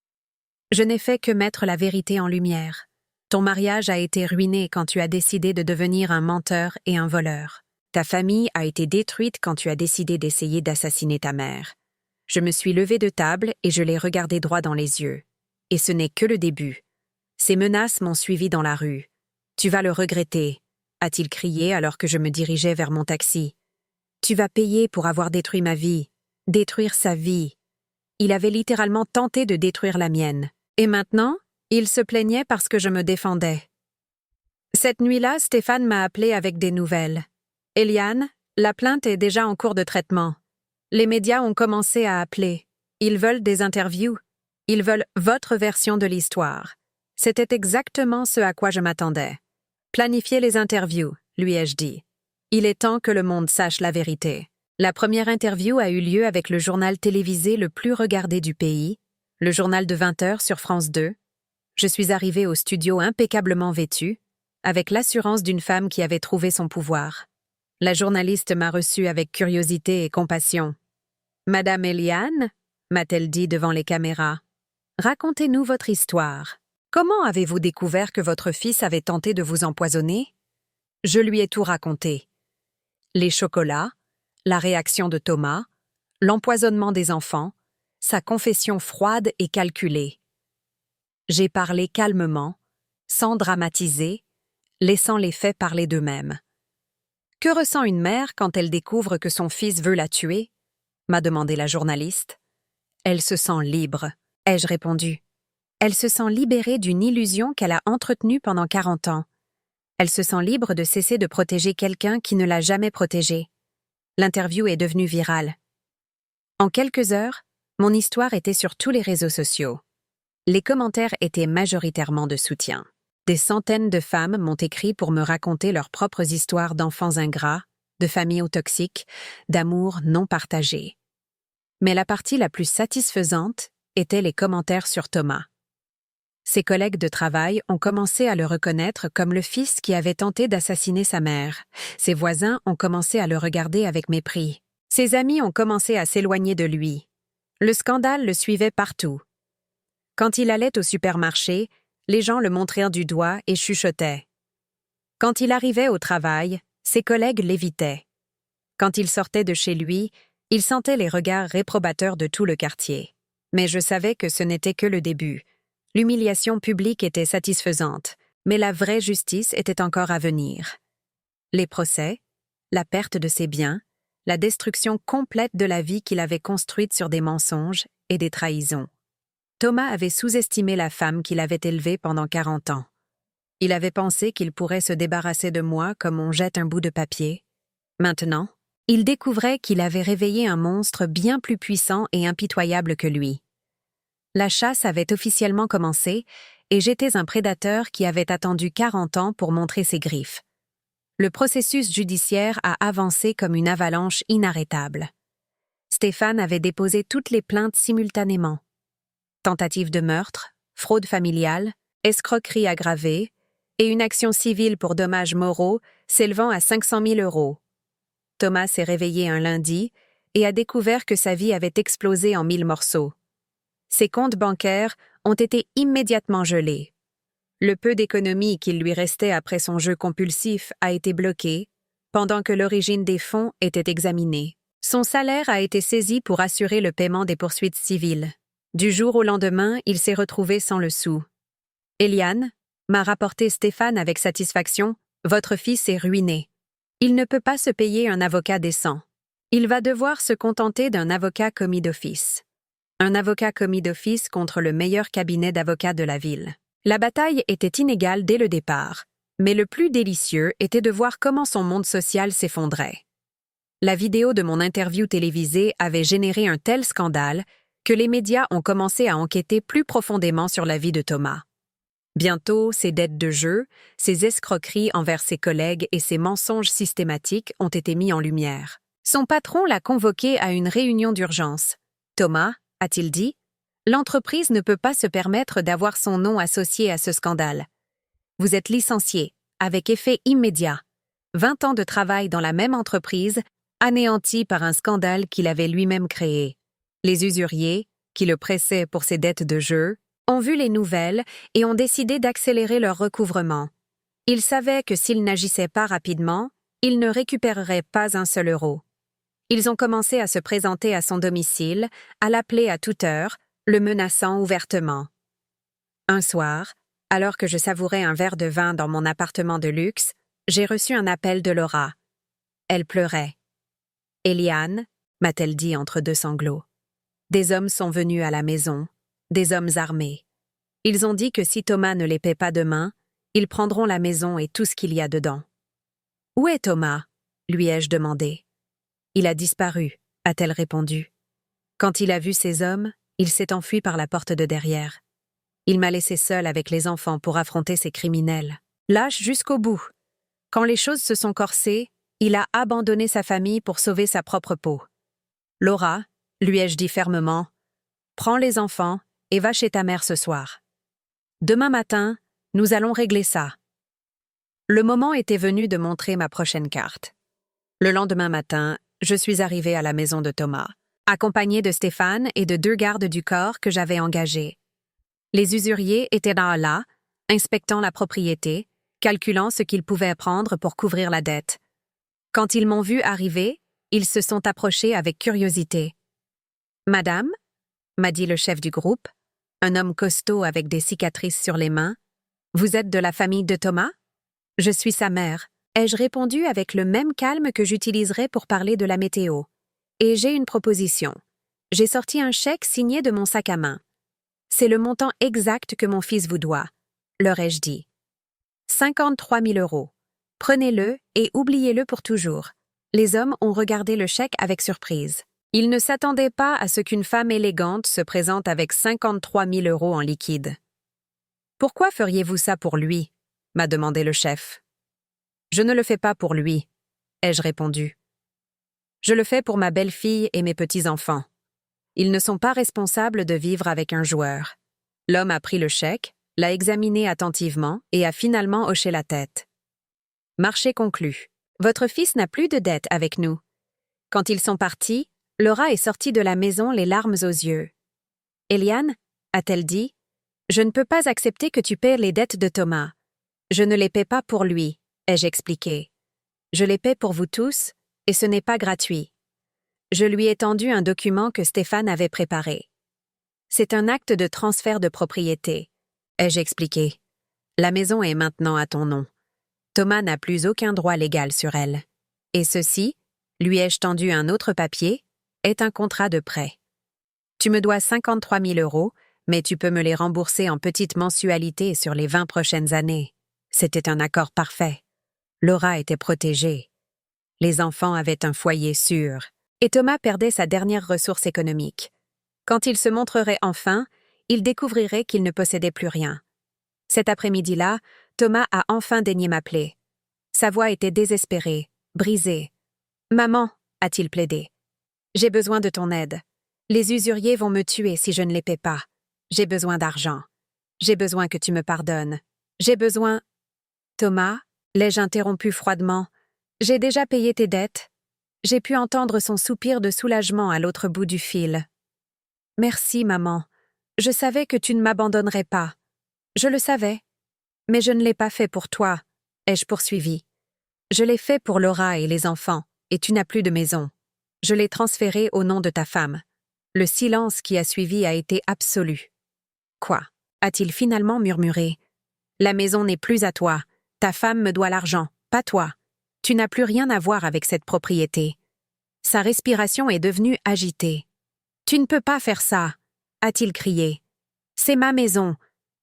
« Je n'ai fait que mettre la vérité en lumière. Ton mariage a été ruiné quand tu as décidé de devenir un menteur et un voleur. Ta famille a été détruite quand tu as décidé d'essayer d'assassiner ta mère. Je me suis levée de table et je l'ai regardé droit dans les yeux. Et ce n'est que le début. Ces menaces m'ont suivi dans la rue. « Tu vas le regretter » a-t-il crié alors que je me dirigeais vers mon taxi. « Tu vas payer pour avoir détruit ma vie, détruire sa vie. » Il avait littéralement tenté de détruire la mienne. Et maintenant, il se plaignait parce que je me défendais. Cette nuit-là, Stéphane m'a appelé avec des nouvelles. « Eliane, la plainte est déjà en cours de traitement. Les médias ont commencé à appeler. Ils veulent des interviews. Ils veulent votre version de l'histoire. » C'était exactement ce à quoi je m'attendais. « Planifiez les interviews », lui ai-je dit. « Il est temps que le monde sache la vérité. » La première interview a eu lieu avec le journal télévisé le plus regardé du pays, le journal de 20 heures sur France 2. Je suis arrivée au studio impeccablement vêtue, avec l'assurance d'une femme qui avait trouvé son pouvoir. La journaliste m'a reçue avec curiosité et compassion. « Madame Eliane » m'a-t-elle dit devant les caméras. « Racontez-nous votre histoire. Comment avez-vous découvert que votre fils avait tenté de vous empoisonner ?» Je lui ai tout raconté. Les chocolats, la réaction de Thomas, l'empoisonnement des enfants, sa confession froide et calculée. J'ai parlé calmement, sans dramatiser, laissant les faits parler d'eux-mêmes. « Que ressent une mère quand elle découvre que son fils veut la tuer ?» m'a demandé la journaliste. « Elle se sent libre », ai-je répondu. Elle se sent libérée d'une illusion qu'elle a entretenue pendant 40 ans. Elle se sent libre de cesser de protéger quelqu'un qui ne l'a jamais protégée. L'interview est devenue virale. En quelques heures, mon histoire était sur tous les réseaux sociaux. Les commentaires étaient majoritairement de soutien. Des centaines de femmes m'ont écrit pour me raconter leurs propres histoires d'enfants ingrats, de familles toxiques, d'amour non partagé. Mais la partie la plus satisfaisante était les commentaires sur Thomas. Ses collègues de travail ont commencé à le reconnaître comme le fils qui avait tenté d'assassiner sa mère. Ses voisins ont commencé à le regarder avec mépris. Ses amis ont commencé à s'éloigner de lui. Le scandale le suivait partout. Quand il allait au supermarché, les gens le montrèrent du doigt et chuchotaient. Quand il arrivait au travail, ses collègues l'évitaient. Quand il sortait de chez lui, il sentait les regards réprobateurs de tout le quartier. Mais je savais que ce n'était que le début. L'humiliation publique était satisfaisante, mais la vraie justice était encore à venir. Les procès, la perte de ses biens, la destruction complète de la vie qu'il avait construite sur des mensonges et des trahisons. Thomas avait sous-estimé la femme qu'il avait élevée pendant 40 ans. Il avait pensé qu'il pourrait se débarrasser de moi comme on jette un bout de papier. Maintenant, il découvrait qu'il avait réveillé un monstre bien plus puissant et impitoyable que lui. La chasse avait officiellement commencé et j'étais un prédateur qui avait attendu 40 ans pour montrer ses griffes. Le processus judiciaire a avancé comme une avalanche inarrêtable. Stéphane avait déposé toutes les plaintes simultanément. Tentative de meurtre, fraude familiale, escroquerie aggravée et une action civile pour dommages moraux s'élevant à 500 000 €. Thomas s'est réveillé un lundi et a découvert que sa vie avait explosé en 1000 morceaux. Ses comptes bancaires ont été immédiatement gelés. Le peu d'économies qu'il lui restait après son jeu compulsif a été bloqué, pendant que l'origine des fonds était examinée. Son salaire a été saisi pour assurer le paiement des poursuites civiles. Du jour au lendemain, il s'est retrouvé sans le sou. « Eliane, m'a rapporté Stéphane avec satisfaction, votre fils est ruiné. Il ne peut pas se payer un avocat décent. Il va devoir se contenter d'un avocat commis d'office. Un avocat commis d'office contre le meilleur cabinet d'avocats de la ville. La bataille était inégale dès le départ, mais le plus délicieux était de voir comment son monde social s'effondrait. La vidéo de mon interview télévisée avait généré un tel scandale que les médias ont commencé à enquêter plus profondément sur la vie de Thomas. Bientôt, ses dettes de jeu, ses escroqueries envers ses collègues et ses mensonges systématiques ont été mis en lumière. Son patron l'a convoqué à une réunion d'urgence. « Thomas, a-t-il dit, l'entreprise ne peut pas se permettre d'avoir son nom associé à ce scandale. Vous êtes licencié, avec effet immédiat. 20 ans de travail dans la même entreprise, anéanti par un scandale qu'il avait lui-même créé. Les usuriers, qui le pressaient pour ses dettes de jeu, ont vu les nouvelles et ont décidé d'accélérer leur recouvrement. Ils savaient que s'ils n'agissaient pas rapidement, ils ne récupéreraient pas un seul euro. Ils ont commencé à se présenter à son domicile, à l'appeler à toute heure, le menaçant ouvertement. Un soir, alors que je savourais un verre de vin dans mon appartement de luxe, j'ai reçu un appel de Laura. Elle pleurait. « Eliane, m'a-t-elle dit entre deux sanglots. Des hommes sont venus à la maison, des hommes armés. Ils ont dit que si Thomas ne les paie pas demain, ils prendront la maison et tout ce qu'il y a dedans. »« Où est Thomas ?» lui ai-je demandé. « Il a disparu », a-t-elle répondu. Quand il a vu ces hommes, il s'est enfui par la porte de derrière. Il m'a laissé seule avec les enfants pour affronter ces criminels. Lâche jusqu'au bout. Quand les choses se sont corsées, il a abandonné sa famille pour sauver sa propre peau. « Laura, lui ai-je dit fermement, prends les enfants et va chez ta mère ce soir. Demain matin, nous allons régler ça. » Le moment était venu de montrer ma prochaine carte. Le lendemain matin, je suis arrivée à la maison de Thomas, accompagnée de Stéphane et de 2 gardes du corps que j'avais engagés. Les usuriers étaient là, inspectant la propriété, calculant ce qu'ils pouvaient prendre pour couvrir la dette. Quand ils m'ont vu arriver, ils se sont approchés avec curiosité. « Madame ?» m'a dit le chef du groupe, un homme costaud avec des cicatrices sur les mains. « Vous êtes de la famille de Thomas ?»« Je suis sa mère. » Ai-je répondu avec le même calme que j'utiliserais pour parler de la météo. « Et j'ai une proposition. J'ai sorti un chèque signé de mon sac à main. C'est le montant exact que mon fils vous doit, leur ai-je dit. 53 000 €. Prenez-le et oubliez-le pour toujours. » Les hommes ont regardé le chèque avec surprise. Il ne s'attendait pas à ce qu'une femme élégante se présente avec 53 000 € en liquide. « Pourquoi feriez-vous ça pour lui ?» m'a demandé le chef. « Je ne le fais pas pour lui, » ai-je répondu. « Je le fais pour ma belle-fille et mes petits-enfants. Ils ne sont pas responsables de vivre avec un joueur. » L'homme a pris le chèque, l'a examiné attentivement et a finalement hoché la tête. « Marché conclu. Votre fils n'a plus de dette avec nous. » Quand ils sont partis, Laura est sortie de la maison les larmes aux yeux. « Eliane, a-t-elle dit, je ne peux pas accepter que tu paies les dettes de Thomas. Je ne les paie pas pour lui, ai-je expliqué. Je les paie pour vous tous, et ce n'est pas gratuit. Je lui ai tendu un document que Stéphane avait préparé. C'est un acte de transfert de propriété, ai-je expliqué. La maison est maintenant à ton nom. Thomas n'a plus aucun droit légal sur elle. Et ceci, lui ai-je tendu un autre papier, est un contrat de prêt. Tu me dois 53 000 €, mais tu peux me les rembourser en petites mensualités sur les 20 prochaines années. C'était un accord parfait. Laura était protégée. Les enfants avaient un foyer sûr. Et Thomas perdait sa dernière ressource économique. Quand il se montrerait enfin, il découvrirait qu'il ne possédait plus rien. Cet après-midi-là, Thomas a enfin daigné m'appeler. Sa voix était désespérée, brisée. « Maman, a-t-il plaidé, j'ai besoin de ton aide. Les usuriers vont me tuer si je ne les paie pas. J'ai besoin d'argent. J'ai besoin que tu me pardonnes. J'ai besoin... » « Thomas, l'ai-je interrompu froidement, j'ai déjà payé tes dettes. » J'ai pu entendre son soupir de soulagement à l'autre bout du fil. « Merci, maman. Je savais que tu ne m'abandonnerais pas. Je le savais. Mais je ne l'ai pas fait pour toi, » ai-je poursuivi. « Je l'ai fait pour Laura et les enfants, et tu n'as plus de maison. Je l'ai transféré au nom de ta femme. » Le silence qui a suivi a été absolu. « Quoi » a-t-il finalement murmuré. « La maison n'est plus à toi. Ta femme me doit l'argent, pas toi. Tu n'as plus rien à voir avec cette propriété. » Sa respiration est devenue agitée. « Tu ne peux pas faire ça, » a-t-il crié. « C'est ma maison.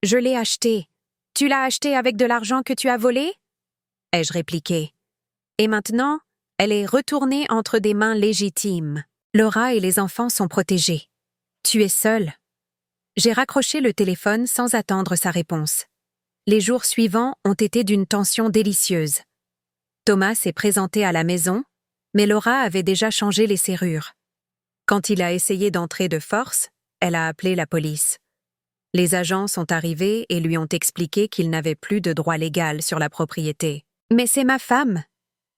Je l'ai achetée. Tu l'as achetée avec de l'argent que tu as volé ?» ai-je répliqué. « Et maintenant, elle est retournée entre des mains légitimes. Laura et les enfants sont protégés. Tu es seule. » J'ai raccroché le téléphone sans attendre sa réponse. Les jours suivants ont été d'une tension délicieuse. Thomas s'est présenté à la maison, mais Laura avait déjà changé les serrures. Quand il a essayé d'entrer de force, elle a appelé la police. Les agents sont arrivés et lui ont expliqué qu'il n'avait plus de droit légal sur la propriété. « Mais c'est ma femme !»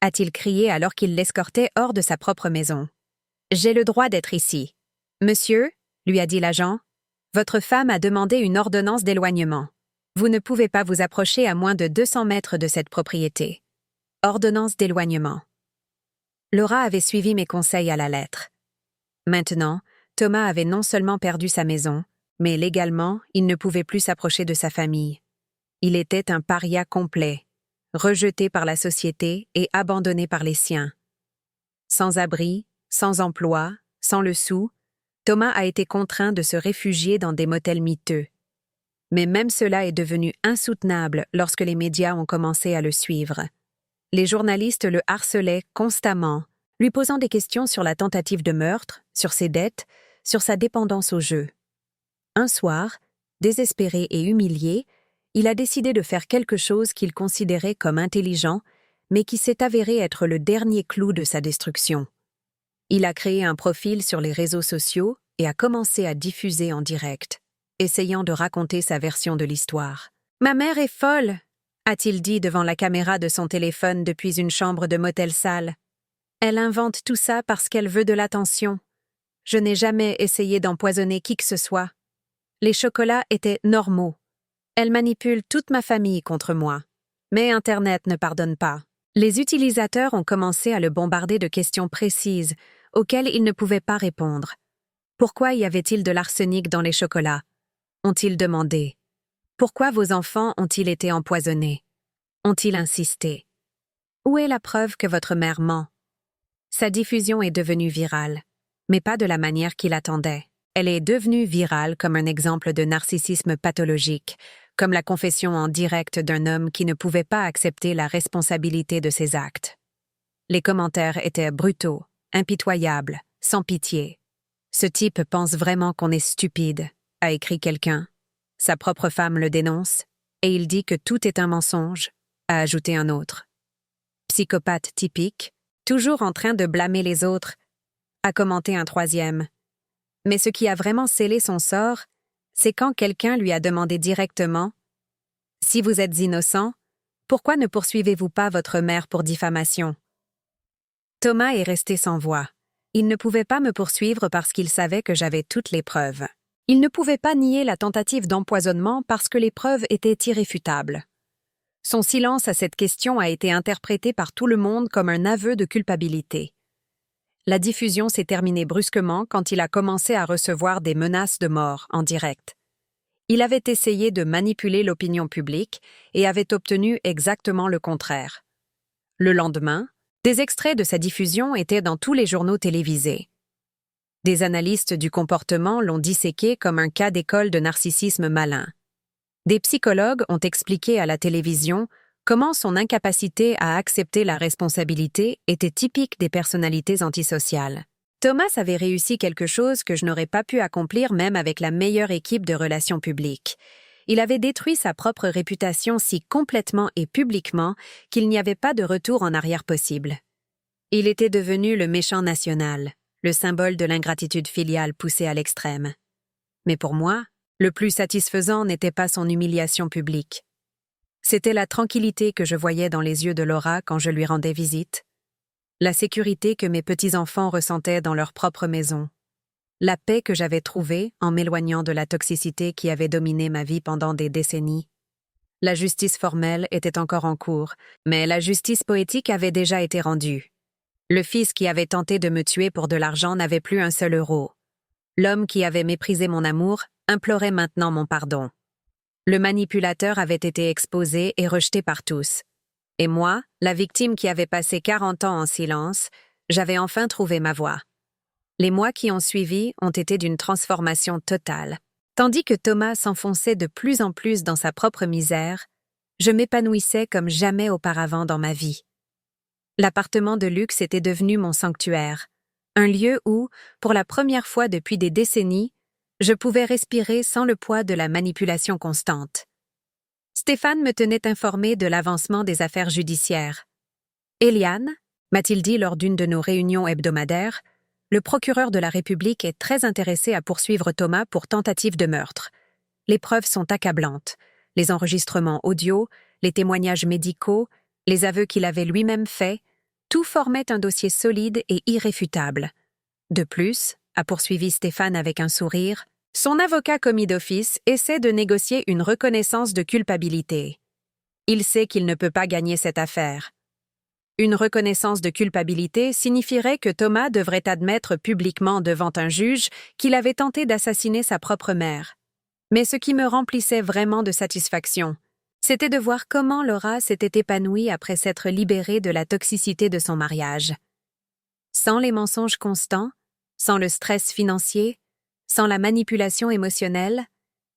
a-t-il crié alors qu'il l'escortait hors de sa propre maison. « J'ai le droit d'être ici. »« Monsieur, » lui a dit l'agent, « votre femme a demandé une ordonnance d'éloignement. Vous ne pouvez pas vous approcher à moins de 200 mètres de cette propriété. » Ordonnance d'éloignement. Laura avait suivi mes conseils à la lettre. Maintenant, Thomas avait non seulement perdu sa maison, mais légalement, il ne pouvait plus s'approcher de sa famille. Il était un paria complet, rejeté par la société et abandonné par les siens. Sans abri, sans emploi, sans le sou, Thomas a été contraint de se réfugier dans des motels miteux. Mais même cela est devenu insoutenable lorsque les médias ont commencé à le suivre. Les journalistes le harcelaient constamment, lui posant des questions sur la tentative de meurtre, sur ses dettes, sur sa dépendance au jeu. Un soir, désespéré et humilié, il a décidé de faire quelque chose qu'il considérait comme intelligent, mais qui s'est avéré être le dernier clou de sa destruction. Il a créé un profil sur les réseaux sociaux et a commencé à diffuser en direct, essayant de raconter sa version de l'histoire. « Ma mère est folle !» a-t-il dit devant la caméra de son téléphone depuis une chambre de motel sale. « Elle invente tout ça parce qu'elle veut de l'attention. Je n'ai jamais essayé d'empoisonner qui que ce soit. Les chocolats étaient normaux. Elle manipule toute ma famille contre moi. Mais Internet ne pardonne pas. » Les utilisateurs ont commencé à le bombarder de questions précises auxquelles il ne pouvait pas répondre. Pourquoi y avait-il de l'arsenic dans les chocolats? Ont-ils demandé. Pourquoi vos enfants ont-ils été empoisonnés? Ont-ils insisté? Où est la preuve que votre mère ment? Sa diffusion est devenue virale, mais pas de la manière qu'il attendait. Elle est devenue virale comme un exemple de narcissisme pathologique, comme la confession en direct d'un homme qui ne pouvait pas accepter la responsabilité de ses actes. Les commentaires étaient brutaux, impitoyables, sans pitié. Ce type pense vraiment qu'on est stupide, a écrit quelqu'un. Sa propre femme le dénonce, et il dit que tout est un mensonge, a ajouté un autre. Psychopathe typique, toujours en train de blâmer les autres, a commenté un troisième. Mais ce qui a vraiment scellé son sort, c'est quand quelqu'un lui a demandé directement « Si vous êtes innocent, pourquoi ne poursuivez-vous pas votre mère pour diffamation ?» Thomas est resté sans voix. Il ne pouvait pas me poursuivre parce qu'il savait que j'avais toutes les preuves. Il ne pouvait pas nier la tentative d'empoisonnement parce que les preuves étaient irréfutables. Son silence à cette question a été interprété par tout le monde comme un aveu de culpabilité. La diffusion s'est terminée brusquement quand il a commencé à recevoir des menaces de mort en direct. Il avait essayé de manipuler l'opinion publique et avait obtenu exactement le contraire. Le lendemain, des extraits de sa diffusion étaient dans tous les journaux télévisés. Des analystes du comportement l'ont disséqué comme un cas d'école de narcissisme malin. Des psychologues ont expliqué à la télévision comment son incapacité à accepter la responsabilité était typique des personnalités antisociales. Thomas avait réussi quelque chose que je n'aurais pas pu accomplir même avec la meilleure équipe de relations publiques. Il avait détruit sa propre réputation si complètement et publiquement qu'il n'y avait pas de retour en arrière possible. Il était devenu le méchant national, le symbole de l'ingratitude filiale poussée à l'extrême. Mais pour moi, le plus satisfaisant n'était pas son humiliation publique. C'était la tranquillité que je voyais dans les yeux de Laura quand je lui rendais visite, la sécurité que mes petits-enfants ressentaient dans leur propre maison, la paix que j'avais trouvée en m'éloignant de la toxicité qui avait dominé ma vie pendant des décennies. La justice formelle était encore en cours, mais la justice poétique avait déjà été rendue. Le fils qui avait tenté de me tuer pour de l'argent n'avait plus un seul euro. L'homme qui avait méprisé mon amour implorait maintenant mon pardon. Le manipulateur avait été exposé et rejeté par tous. Et moi, la victime qui avait passé 40 ans en silence, j'avais enfin trouvé ma voie. Les mois qui ont suivi ont été d'une transformation totale. Tandis que Thomas s'enfonçait de plus en plus dans sa propre misère, je m'épanouissais comme jamais auparavant dans ma vie. L'appartement de luxe était devenu mon sanctuaire, un lieu où, pour la première fois depuis des décennies, je pouvais respirer sans le poids de la manipulation constante. Stéphane me tenait informé de l'avancement des affaires judiciaires. « Eliane » m'a-t-il dit lors d'une de nos réunions hebdomadaires, le procureur de la République est très intéressé à poursuivre Thomas pour tentative de meurtre. Les preuves sont accablantes. Les enregistrements audio, les témoignages médicaux, les aveux qu'il avait lui-même faits, tout formait un dossier solide et irréfutable. De plus, a poursuivi Stéphane avec un sourire, son avocat commis d'office essaie de négocier une reconnaissance de culpabilité. Il sait qu'il ne peut pas gagner cette affaire. Une reconnaissance de culpabilité signifierait que Thomas devrait admettre publiquement devant un juge qu'il avait tenté d'assassiner sa propre mère. Mais ce qui me remplissait vraiment de satisfaction, c'était de voir comment Laura s'était épanouie après s'être libérée de la toxicité de son mariage. Sans les mensonges constants, sans le stress financier, sans la manipulation émotionnelle,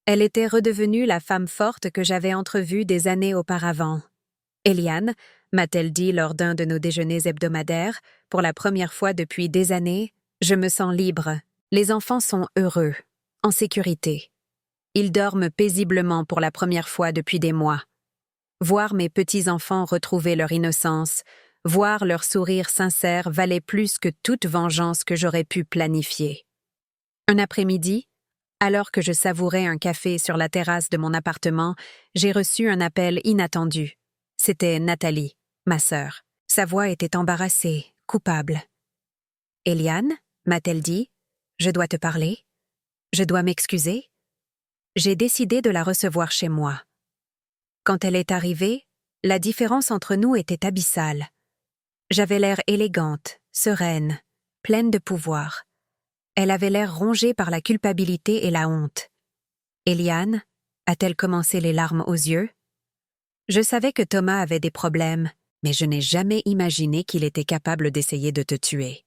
elle était redevenue la femme forte que j'avais entrevue des années auparavant. Eliane, m'a-t-elle dit lors d'un de nos déjeuners hebdomadaires, pour la première fois depuis des années, je me sens libre. Les enfants sont heureux, en sécurité. Ils dorment paisiblement pour la première fois depuis des mois. Voir mes petits-enfants retrouver leur innocence, voir leur sourire sincère valait plus que toute vengeance que j'aurais pu planifier. Un après-midi, alors que je savourais un café sur la terrasse de mon appartement, j'ai reçu un appel inattendu. C'était Nathalie, ma sœur. Sa voix était embarrassée, coupable. « Eliane » m'a-t-elle dit, « je dois te parler. Je dois m'excuser. » J'ai décidé de la recevoir chez moi. Quand elle est arrivée, la différence entre nous était abyssale. J'avais l'air élégante, sereine, pleine de pouvoir. Elle avait l'air rongée par la culpabilité et la honte. « Eliane » a-t-elle commencé les larmes aux yeux? Je savais que Thomas avait des problèmes, mais je n'ai jamais imaginé qu'il était capable d'essayer de te tuer.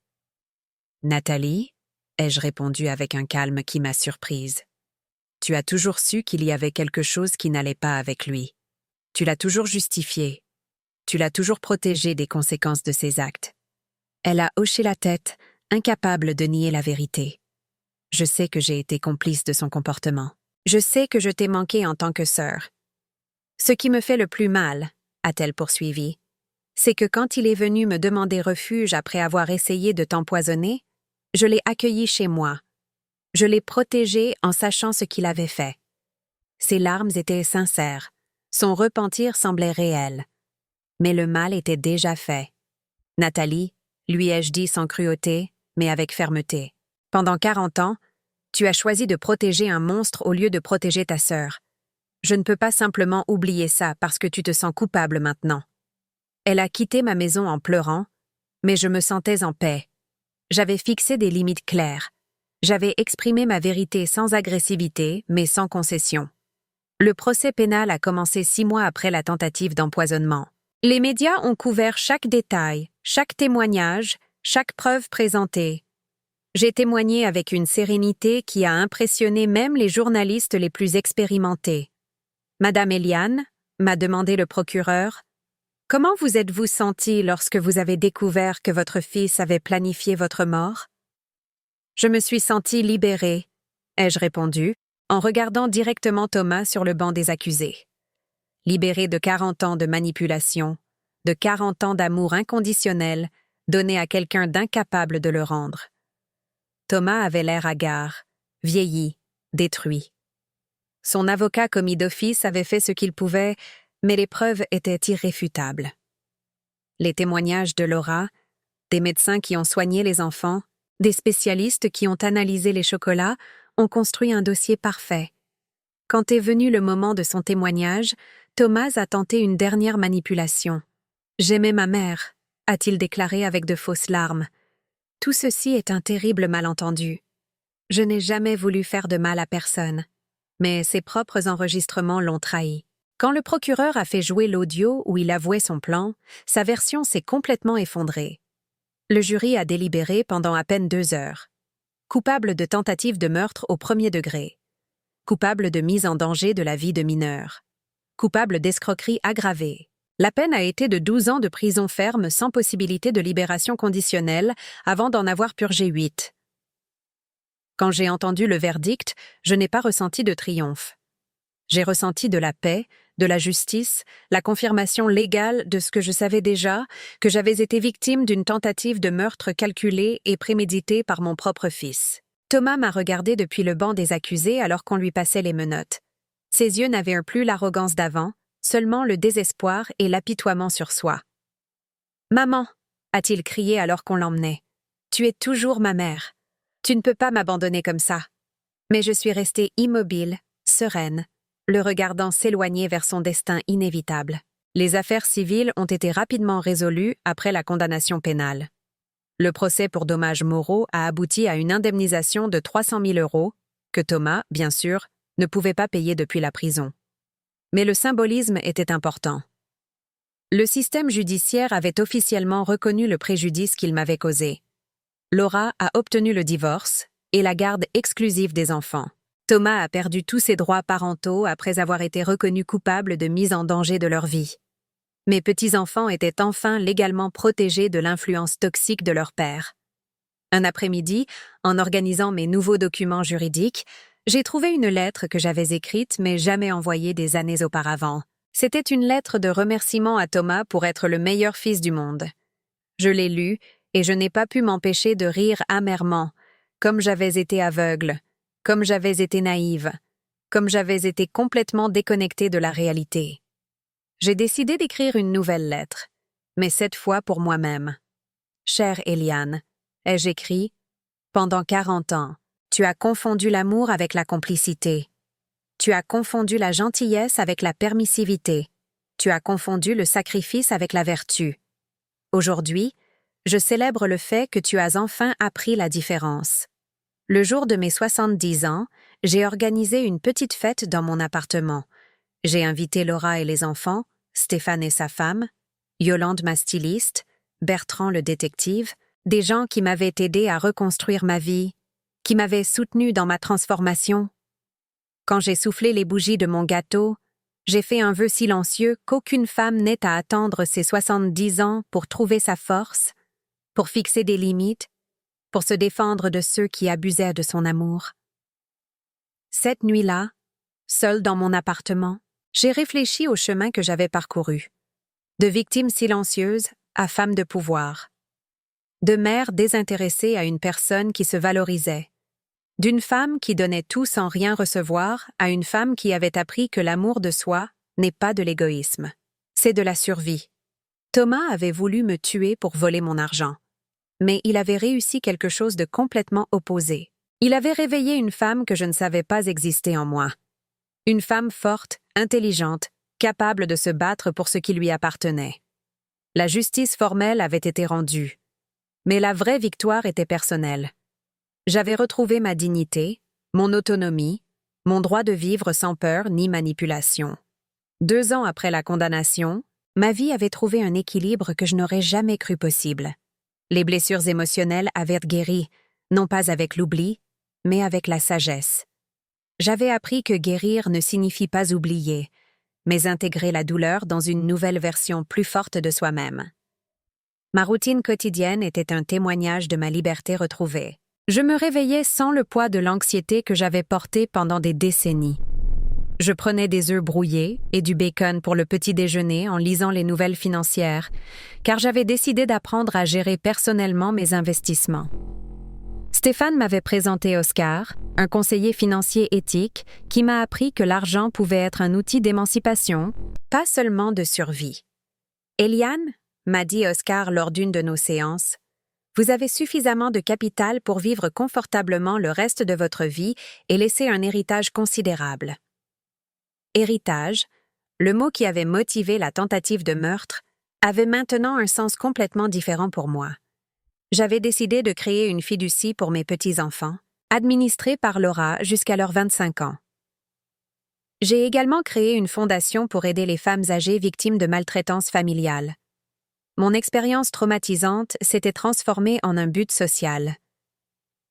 « Nathalie » ai-je répondu avec un calme qui m'a surprise. « Tu as toujours su qu'il y avait quelque chose qui n'allait pas avec lui. Tu l'as toujours justifié. Tu l'as toujours protégé des conséquences de ses actes. » Elle a hoché la tête, incapable de nier la vérité. Je sais que j'ai été complice de son comportement. Je sais que je t'ai manqué en tant que sœur. Ce qui me fait le plus mal, a-t-elle poursuivi, c'est que quand il est venu me demander refuge après avoir essayé de t'empoisonner, je l'ai accueilli chez moi. Je l'ai protégé en sachant ce qu'il avait fait. Ses larmes étaient sincères, son repentir semblait réel. Mais le mal était déjà fait. Nathalie, lui ai-je dit sans cruauté, mais avec fermeté. Pendant 40 ans, tu as choisi de protéger un monstre au lieu de protéger ta sœur. Je ne peux pas simplement oublier ça parce que tu te sens coupable maintenant. Elle a quitté ma maison en pleurant, mais je me sentais en paix. J'avais fixé des limites claires. J'avais exprimé ma vérité sans agressivité, mais sans concession. Le procès pénal a commencé 6 mois après la tentative d'empoisonnement. Les médias ont couvert chaque détail, chaque témoignage, chaque preuve présentée. J'ai témoigné avec une sérénité qui a impressionné même les journalistes les plus expérimentés. Madame Eliane, m'a demandé le procureur, comment vous êtes-vous sentie lorsque vous avez découvert que votre fils avait planifié votre mort? Je me suis sentie libérée, ai-je répondu, en regardant directement Thomas sur le banc des accusés. Libérée de 40 ans de manipulation, de 40 ans d'amour inconditionnel, donné à quelqu'un d'incapable de le rendre. Thomas avait l'air hagard, vieilli, détruit. Son avocat commis d'office avait fait ce qu'il pouvait, mais les preuves étaient irréfutables. Les témoignages de Laura, des médecins qui ont soigné les enfants, des spécialistes qui ont analysé les chocolats, ont construit un dossier parfait. Quand est venu le moment de son témoignage, Thomas a tenté une dernière manipulation. « J'aimais ma mère », a-t-il déclaré avec de fausses larmes. Tout ceci est un terrible malentendu. Je n'ai jamais voulu faire de mal à personne, mais ses propres enregistrements l'ont trahi. Quand le procureur a fait jouer l'audio où il avouait son plan, sa version s'est complètement effondrée. Le jury a délibéré pendant à peine 2 heures. Coupable de tentative de meurtre au 1er degré. Coupable de mise en danger de la vie de mineur. Coupable d'escroquerie aggravée. La peine a été de 12 ans de prison ferme sans possibilité de libération conditionnelle avant d'en avoir purgé 8. Quand j'ai entendu le verdict, je n'ai pas ressenti de triomphe. J'ai ressenti de la paix, de la justice, la confirmation légale de ce que je savais déjà, que j'avais été victime d'une tentative de meurtre calculée et préméditée par mon propre fils. Thomas m'a regardé depuis le banc des accusés alors qu'on lui passait les menottes. Ses yeux n'avaient plus l'arrogance d'avant, seulement le désespoir et l'apitoiement sur soi. « Maman !» a-t-il crié alors qu'on l'emmenait. « Tu es toujours ma mère. Tu ne peux pas m'abandonner comme ça. » Mais je suis restée immobile, sereine, le regardant s'éloigner vers son destin inévitable. Les affaires civiles ont été rapidement résolues après la condamnation pénale. Le procès pour dommages moraux a abouti à une indemnisation de 300 000 € que Thomas, bien sûr, ne pouvait pas payer depuis la prison. Mais le symbolisme était important. Le système judiciaire avait officiellement reconnu le préjudice qu'il m'avait causé. Laura a obtenu le divorce et la garde exclusive des enfants. Thomas a perdu tous ses droits parentaux après avoir été reconnu coupable de mise en danger de leur vie. Mes petits-enfants étaient enfin légalement protégés de l'influence toxique de leur père. Un après-midi, en organisant mes nouveaux documents juridiques, j'ai trouvé une lettre que j'avais écrite mais jamais envoyée des années auparavant. C'était une lettre de remerciement à Thomas pour être le meilleur fils du monde. Je l'ai lue et je n'ai pas pu m'empêcher de rire amèrement, comme j'avais été aveugle, comme j'avais été naïve, comme j'avais été complètement déconnectée de la réalité. J'ai décidé d'écrire une nouvelle lettre, mais cette fois pour moi-même. « Chère Eliane, ai-je écrit, pendant 40 ans, tu as confondu l'amour avec la complicité. Tu as confondu la gentillesse avec la permissivité. Tu as confondu le sacrifice avec la vertu. Aujourd'hui, je célèbre le fait que tu as enfin appris la différence. Le jour de mes 70 ans, j'ai organisé une petite fête dans mon appartement. J'ai invité Laura et les enfants, Stéphane et sa femme, Yolande ma styliste, Bertrand le détective, des gens qui m'avaient aidé à reconstruire ma vie, qui m'avaient soutenu dans ma transformation. Quand j'ai soufflé les bougies de mon gâteau, j'ai fait un vœu silencieux qu'aucune femme n'ait à attendre ses 70 ans pour trouver sa force, pour fixer des limites, pour se défendre de ceux qui abusaient de son amour. Cette nuit-là, seule dans mon appartement, j'ai réfléchi au chemin que j'avais parcouru. De victime silencieuse à femme de pouvoir. De mère désintéressée à une personne qui se valorisait. D'une femme qui donnait tout sans rien recevoir à une femme qui avait appris que l'amour de soi n'est pas de l'égoïsme. C'est de la survie. Thomas avait voulu me tuer pour voler mon argent. Mais il avait réussi quelque chose de complètement opposé. Il avait réveillé une femme que je ne savais pas exister en moi. Une femme forte, intelligente, capable de se battre pour ce qui lui appartenait. La justice formelle avait été rendue. Mais la vraie victoire était personnelle. J'avais retrouvé ma dignité, mon autonomie, mon droit de vivre sans peur ni manipulation. 2 ans après la condamnation, ma vie avait trouvé un équilibre que je n'aurais jamais cru possible. Les blessures émotionnelles avaient guéri, non pas avec l'oubli, mais avec la sagesse. J'avais appris que guérir ne signifie pas oublier, mais intégrer la douleur dans une nouvelle version plus forte de soi-même. Ma routine quotidienne était un témoignage de ma liberté retrouvée. Je me réveillais sans le poids de l'anxiété que j'avais portée pendant des décennies. Je prenais des œufs brouillés et du bacon pour le petit déjeuner en lisant les nouvelles financières, car j'avais décidé d'apprendre à gérer personnellement mes investissements. Stéphane m'avait présenté Oscar, un conseiller financier éthique qui m'a appris que l'argent pouvait être un outil d'émancipation, pas seulement de survie. « Eliane » m'a dit Oscar lors d'une de nos séances, « Vous avez suffisamment de capital pour vivre confortablement le reste de votre vie et laisser un héritage considérable. » Héritage, le mot qui avait motivé la tentative de meurtre, avait maintenant un sens complètement différent pour moi. J'avais décidé de créer une fiducie pour mes petits-enfants, administrée par Laura jusqu'à leurs 25 ans. J'ai également créé une fondation pour aider les femmes âgées victimes de maltraitance familiale. Mon expérience traumatisante s'était transformée en un but social.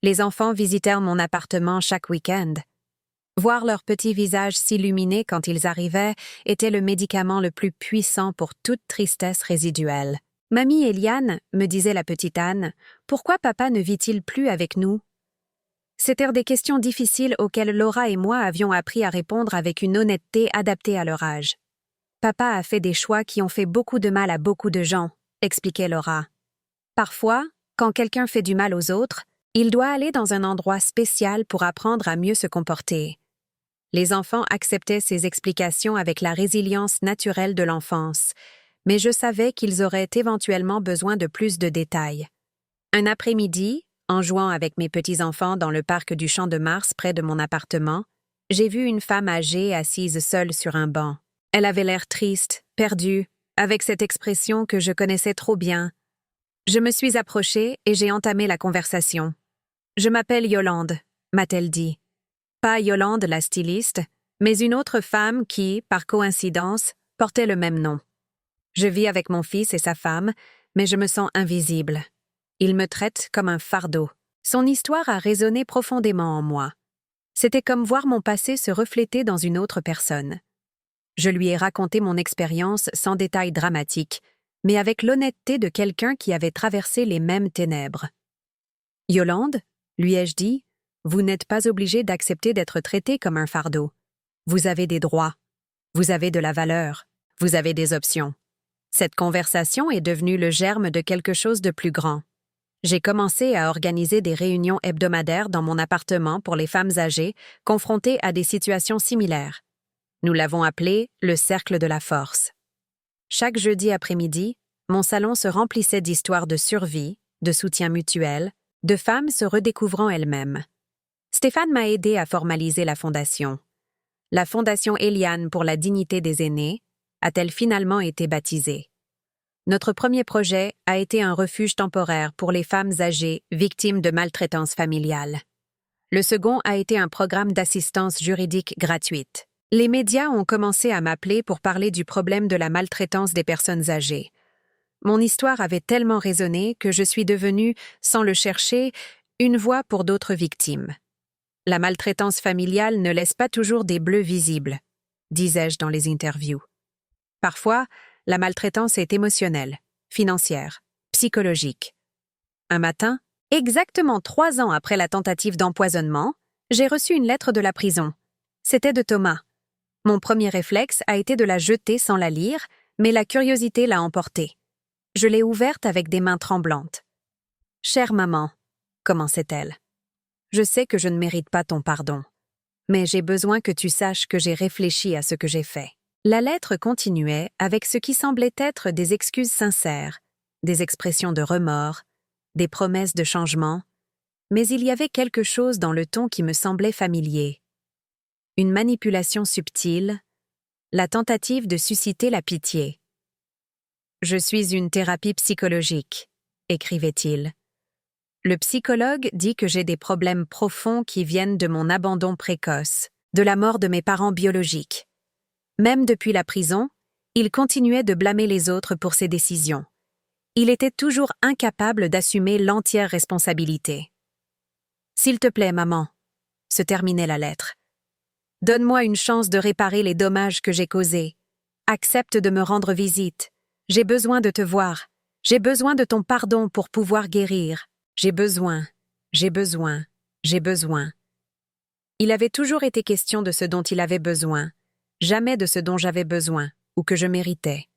Les enfants visitèrent mon appartement chaque week-end. Voir leurs petits visages s'illuminer quand ils arrivaient était le médicament le plus puissant pour toute tristesse résiduelle. « Mamie Eliane, me disait la petite Anne, pourquoi papa ne vit-il plus avec nous ?» C'étaient des questions difficiles auxquelles Laura et moi avions appris à répondre avec une honnêteté adaptée à leur âge. « Papa a fait des choix qui ont fait beaucoup de mal à beaucoup de gens, » expliquait Laura. « Parfois, quand quelqu'un fait du mal aux autres, il doit aller dans un endroit spécial pour apprendre à mieux se comporter. » Les enfants acceptaient ces explications avec la résilience naturelle de l'enfance, mais je savais qu'ils auraient éventuellement besoin de plus de détails. Un après-midi, en jouant avec mes petits-enfants dans le parc du Champ de Mars près de mon appartement, j'ai vu une femme âgée assise seule sur un banc. Elle avait l'air triste, perdue, avec cette expression que je connaissais trop bien. Je me suis approchée et j'ai entamé la conversation. « Je m'appelle Yolande », m'a-t-elle dit. Pas Yolande la styliste, mais une autre femme qui, par coïncidence, portait le même nom. Je vis avec mon fils et sa femme, mais je me sens invisible. Il me traite comme un fardeau. Son histoire a résonné profondément en moi. C'était comme voir mon passé se refléter dans une autre personne. Je lui ai raconté mon expérience sans détails dramatiques, mais avec l'honnêteté de quelqu'un qui avait traversé les mêmes ténèbres. « Yolande, lui ai-je dit, vous n'êtes pas obligée d'accepter d'être traitée comme un fardeau. Vous avez des droits, vous avez de la valeur, vous avez des options. » Cette conversation est devenue le germe de quelque chose de plus grand. J'ai commencé à organiser des réunions hebdomadaires dans mon appartement pour les femmes âgées confrontées à des situations similaires. Nous l'avons appelé le cercle de la force. Chaque jeudi après-midi, mon salon se remplissait d'histoires de survie, de soutien mutuel, de femmes se redécouvrant elles-mêmes. Stéphane m'a aidé à formaliser la fondation. La Fondation Eliane pour la dignité des aînés a-t-elle finalement été baptisée. Notre premier projet a été un refuge temporaire pour les femmes âgées victimes de maltraitance familiale. Le second a été un programme d'assistance juridique gratuite. Les médias ont commencé à m'appeler pour parler du problème de la maltraitance des personnes âgées. Mon histoire avait tellement résonné que je suis devenue, sans le chercher, une voix pour d'autres victimes. La maltraitance familiale ne laisse pas toujours des bleus visibles, disais-je dans les interviews. Parfois, la maltraitance est émotionnelle, financière, psychologique. Un matin, Exactement 3 ans après la tentative d'empoisonnement, j'ai reçu une lettre de la prison. C'était de Thomas. Mon premier réflexe a été de la jeter sans la lire, mais la curiosité l'a emportée. Je l'ai ouverte avec des mains tremblantes. « Chère maman », commençait-elle, « je sais que je ne mérite pas ton pardon, mais j'ai besoin que tu saches que j'ai réfléchi à ce que j'ai fait. » La lettre continuait avec ce qui semblait être des excuses sincères, des expressions de remords, des promesses de changement, mais il y avait quelque chose dans le ton qui me semblait familier. Une manipulation subtile, la tentative de susciter la pitié. « Je suis une thérapie psychologique », écrivait-il. « Le psychologue dit que j'ai des problèmes profonds qui viennent de mon abandon précoce, de la mort de mes parents biologiques. Même depuis la prison, il continuait de blâmer les autres pour ses décisions. Il était toujours incapable d'assumer l'entière responsabilité. « S'il te plaît, maman », se terminait la lettre. « Donne-moi une chance de réparer les dommages que j'ai causés. Accepte de me rendre visite. J'ai besoin de te voir. J'ai besoin de ton pardon pour pouvoir guérir. J'ai besoin. Il avait toujours été question de ce dont il avait besoin, jamais de ce dont j'avais besoin ou que je méritais.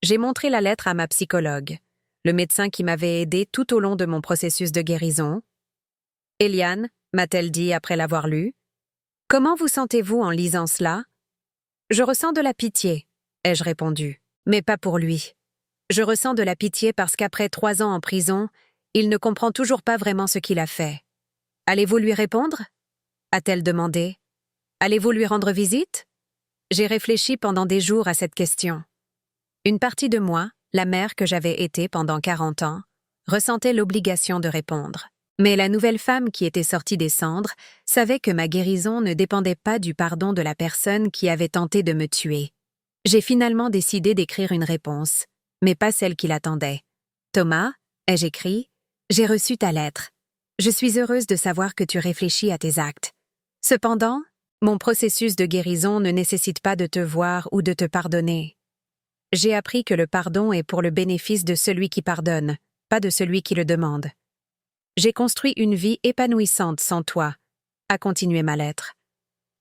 J'ai montré la lettre à ma psychologue, le médecin qui m'avait aidé tout au long de mon processus de guérison. « Eliane », m'a-t-elle dit après l'avoir lu, « comment vous sentez-vous en lisant cela ?»« Je ressens de la pitié », ai-je répondu, « mais pas pour lui. Je ressens de la pitié parce qu'après 3 ans en prison, il ne comprend toujours pas vraiment ce qu'il a fait. Allez-vous lui répondre ?» a-t-elle demandé. « Allez-vous lui rendre visite ?» J'ai réfléchi pendant des jours à cette question. Une partie de moi, la mère que j'avais été pendant 40 ans, ressentait l'obligation de répondre. Mais la nouvelle femme qui était sortie des cendres savait que ma guérison ne dépendait pas du pardon de la personne qui avait tenté de me tuer. J'ai finalement décidé d'écrire une réponse, mais pas celle qu'il attendait. « Thomas », ai-je écrit, « j'ai reçu ta lettre. Je suis heureuse de savoir que tu réfléchis à tes actes. Cependant, mon processus de guérison ne nécessite pas de te voir ou de te pardonner. J'ai appris que le pardon est pour le bénéfice de celui qui pardonne, pas de celui qui le demande. J'ai construit une vie épanouissante sans toi, a continué ma lettre.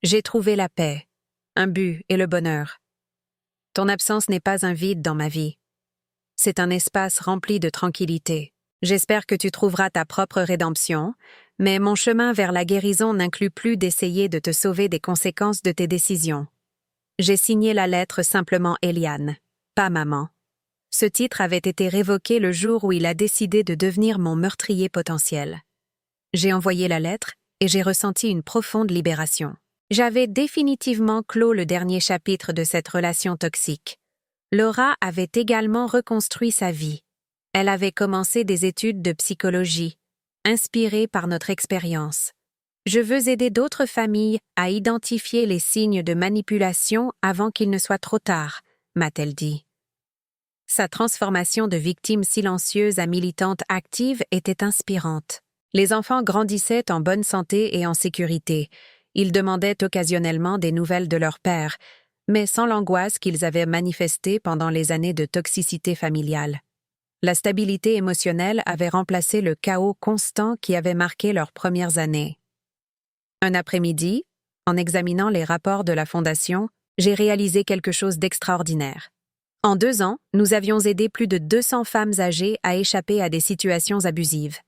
J'ai trouvé la paix, un but et le bonheur. Ton absence n'est pas un vide dans ma vie. C'est un espace rempli de tranquillité. J'espère que tu trouveras ta propre rédemption, mais mon chemin vers la guérison n'inclut plus d'essayer de te sauver des conséquences de tes décisions. J'ai signé la lettre simplement Eliane, pas maman. Ce titre avait été révoqué le jour où il a décidé de devenir mon meurtrier potentiel. J'ai envoyé la lettre et j'ai ressenti une profonde libération. J'avais définitivement clos le dernier chapitre de cette relation toxique. Laura avait également reconstruit sa vie. Elle avait commencé des études de psychologie, inspirée par notre expérience. Je veux aider d'autres familles à identifier les signes de manipulation avant qu'il ne soit trop tard, m'a-t-elle dit. Sa transformation de victime silencieuse à militante active était inspirante. Les enfants grandissaient en bonne santé et en sécurité. Ils demandaient occasionnellement des nouvelles de leur père, mais sans l'angoisse qu'ils avaient manifestée pendant les années de toxicité familiale. La stabilité émotionnelle avait remplacé le chaos constant qui avait marqué leurs premières années. Un après-midi, en examinant les rapports de la Fondation, j'ai réalisé quelque chose d'extraordinaire. En 2 ans, nous avions aidé plus de 200 femmes âgées à échapper à des situations abusives.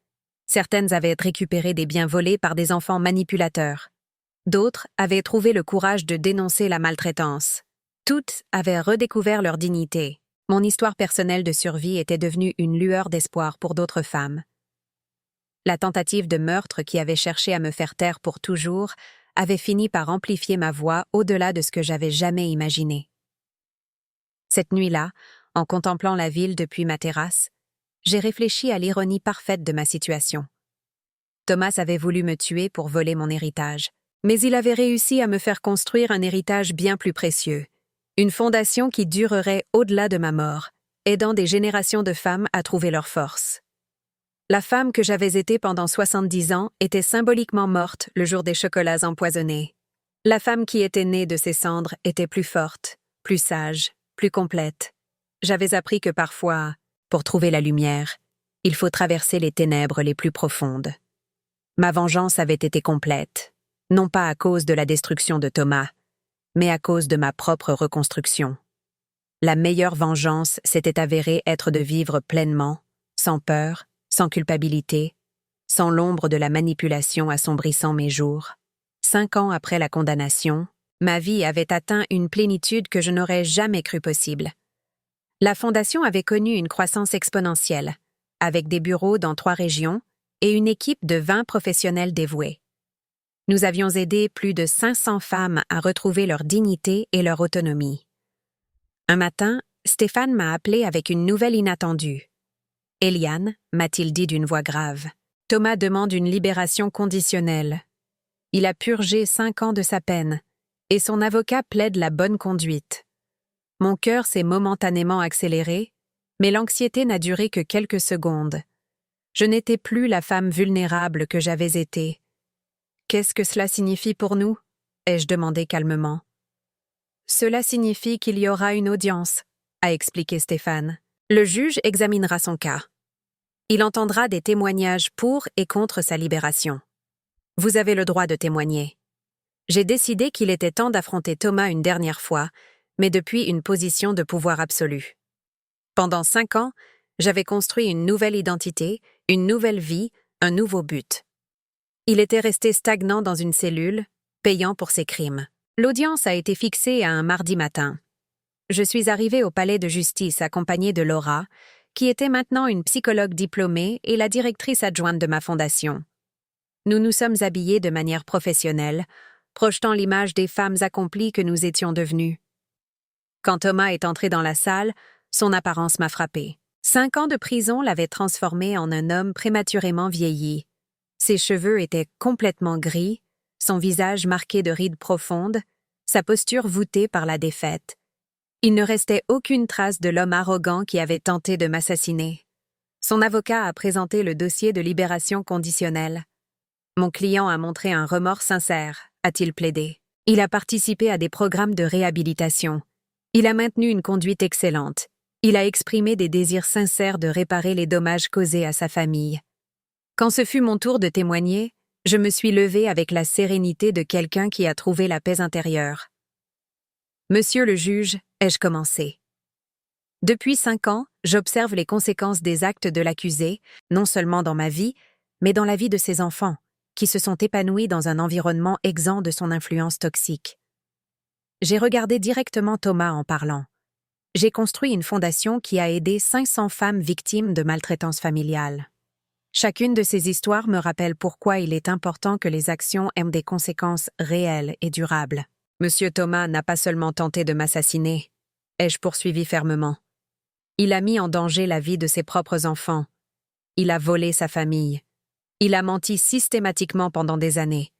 Certaines avaient récupéré des biens volés par des enfants manipulateurs. D'autres avaient trouvé le courage de dénoncer la maltraitance. Toutes avaient redécouvert leur dignité. Mon histoire personnelle de survie était devenue une lueur d'espoir pour d'autres femmes. La tentative de meurtre qui avait cherché à me faire taire pour toujours avait fini par amplifier ma voix au-delà de ce que j'avais jamais imaginé. Cette nuit-là, en contemplant la ville depuis ma terrasse, j'ai réfléchi à l'ironie parfaite de ma situation. Thomas avait voulu me tuer pour voler mon héritage, mais il avait réussi à me faire construire un héritage bien plus précieux, une fondation qui durerait au-delà de ma mort, aidant des générations de femmes à trouver leur force. La femme que j'avais été pendant 70 ans était symboliquement morte le jour des chocolats empoisonnés. La femme qui était née de ces cendres était plus forte, plus sage, plus complète. J'avais appris que parfois, pour trouver la lumière, Il faut traverser les ténèbres les plus profondes. Ma vengeance avait été complète, non pas à cause de la destruction de Thomas, mais à cause de ma propre reconstruction. La meilleure vengeance s'était avérée être de vivre pleinement, sans peur, sans culpabilité, sans l'ombre de la manipulation assombrissant mes jours. 5 ans après la condamnation, ma vie avait atteint une plénitude que je n'aurais jamais cru possible. La Fondation avait connu une croissance exponentielle, avec des bureaux dans 3 régions et une équipe de 20 professionnels dévoués. Nous avions aidé plus de 500 femmes à retrouver leur dignité et leur autonomie. Un matin, Stéphane m'a appelé avec une nouvelle inattendue. « Eliane », m'a-t-il dit d'une voix grave, « Thomas demande une libération conditionnelle. Il a purgé 5 ans de sa peine, et son avocat plaide la bonne conduite. Mon cœur s'est momentanément accéléré, mais l'anxiété n'a duré que quelques secondes. Je n'étais plus la femme vulnérable que j'avais été. « Qu'est-ce que cela signifie pour nous ?» ai-je demandé calmement. « Cela signifie qu'il y aura une audience », a expliqué Stéphane. « Le juge examinera son cas. Il entendra des témoignages pour et contre sa libération. Vous avez le droit de témoigner. » J'ai décidé qu'il était temps d'affronter Thomas une dernière fois, mais depuis une position de pouvoir absolu. Pendant 5 ans, j'avais construit une nouvelle identité, une nouvelle vie, un nouveau but. Il était resté stagnant dans une cellule, payant pour ses crimes. L'audience a été fixée à un mardi matin. Je suis arrivée au palais de justice accompagnée de Laura, qui était maintenant une psychologue diplômée et la directrice adjointe de ma fondation. Nous nous sommes habillés de manière professionnelle, projetant l'image des femmes accomplies que nous étions devenues. Quand Thomas est entré dans la salle, son apparence m'a frappée. 5 ans de prison l'avaient transformé en un homme prématurément vieilli. Ses cheveux étaient complètement gris, son visage marqué de rides profondes, sa posture voûtée par la défaite. Il ne restait aucune trace de l'homme arrogant qui avait tenté de m'assassiner. Son avocat a présenté le dossier de libération conditionnelle. Mon client a montré un remords sincère, a-t-il plaidé. Il a participé à des programmes de réhabilitation. Il a maintenu une conduite excellente. Il a exprimé des désirs sincères de réparer les dommages causés à sa famille. Quand ce fut mon tour de témoigner, je me suis levée avec la sérénité de quelqu'un qui a trouvé la paix intérieure. « Monsieur le juge », ai-je commencé. Depuis 5 ans, j'observe les conséquences des actes de l'accusé, non seulement dans ma vie, mais dans la vie de ses enfants, qui se sont épanouis dans un environnement exempt de son influence toxique. J'ai regardé directement Thomas en parlant. J'ai construit une fondation qui a aidé 500 femmes victimes de maltraitance familiale. Chacune de ces histoires me rappelle pourquoi il est important que les actions aient des conséquences réelles et durables. Monsieur Thomas n'a pas seulement tenté de m'assassiner, ai-je poursuivi fermement. Il a mis en danger la vie de ses propres enfants. Il a volé sa famille. Il a menti systématiquement pendant des années.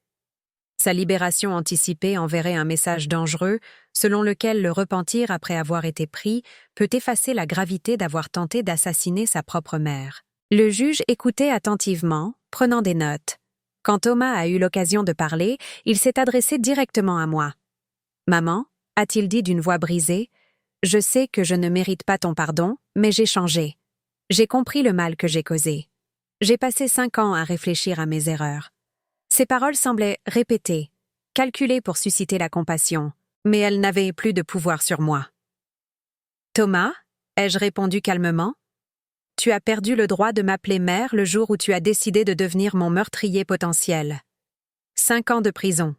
Sa libération anticipée enverrait un message dangereux selon lequel le repentir après avoir été pris peut effacer la gravité d'avoir tenté d'assassiner sa propre mère. Le juge écoutait attentivement, prenant des notes. Quand Thomas a eu l'occasion de parler, il s'est adressé directement à moi. « Maman », a-t-il dit d'une voix brisée, « je sais que je ne mérite pas ton pardon, mais j'ai changé. J'ai compris le mal que j'ai causé. J'ai passé 5 ans à réfléchir à mes erreurs. » Ces paroles semblaient répétées, calculées pour susciter la compassion, mais elles n'avaient plus de pouvoir sur moi. « Thomas », ai-je répondu calmement, « tu as perdu le droit de m'appeler mère le jour où tu as décidé de devenir mon meurtrier potentiel. 5 ans de prison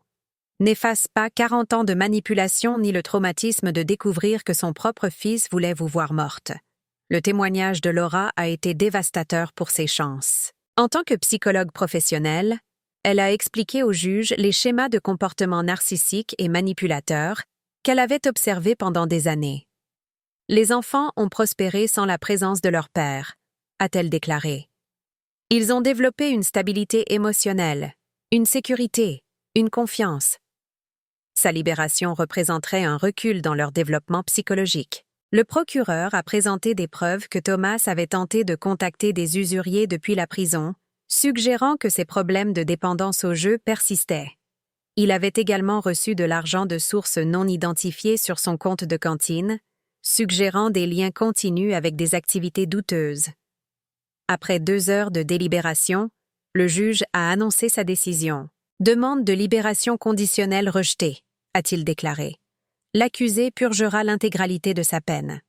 n'efface pas 40 ans de manipulation ni le traumatisme de découvrir que son propre fils voulait vous voir morte. Le témoignage de Laura a été dévastateur pour ses chances. En tant que psychologue professionnelle, elle a expliqué au juge les schémas de comportement narcissique et manipulateur qu'elle avait observés pendant des années. Les enfants ont prospéré sans la présence de leur père, a-t-elle déclaré. Ils ont développé une stabilité émotionnelle, une sécurité, une confiance. Sa libération représenterait un recul dans leur développement psychologique. Le procureur a présenté des preuves que Thomas avait tenté de contacter des usuriers depuis la prison, suggérant que ses problèmes de dépendance au jeu persistaient. Il avait également reçu de l'argent de sources non identifiées sur son compte de cantine, suggérant des liens continus avec des activités douteuses. après 2 heures de délibération, le juge a annoncé sa décision. Demande de libération conditionnelle rejetée, a-t-il déclaré. L'accusé purgera l'intégralité de sa peine.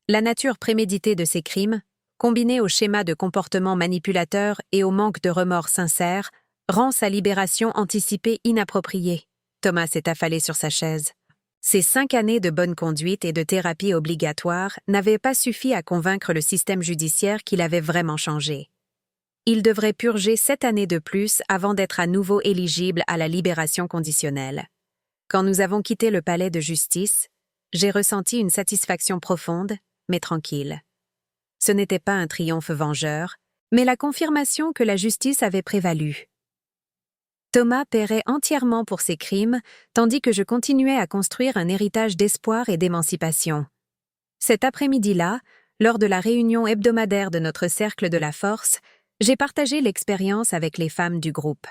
La nature préméditée de ces crimes, combinée au schéma de comportement manipulateur et au manque de remords sincères, rend sa libération anticipée inappropriée. Thomas s'est affalé sur sa chaise. Ces 5 années de bonne conduite et de thérapie obligatoire n'avaient pas suffi à convaincre le système judiciaire qu'il avait vraiment changé. Il devrait purger 7 années de plus avant d'être à nouveau éligible à la libération conditionnelle. Quand nous avons quitté le palais de justice, j'ai ressenti une satisfaction profonde, mais tranquille. Ce n'était pas un triomphe vengeur, mais la confirmation que la justice avait prévalu. Thomas paierait entièrement pour ses crimes, tandis que je continuais à construire un héritage d'espoir et d'émancipation. Cet après-midi-là, lors de la réunion hebdomadaire de notre cercle de la force, j'ai partagé l'expérience avec les femmes du groupe.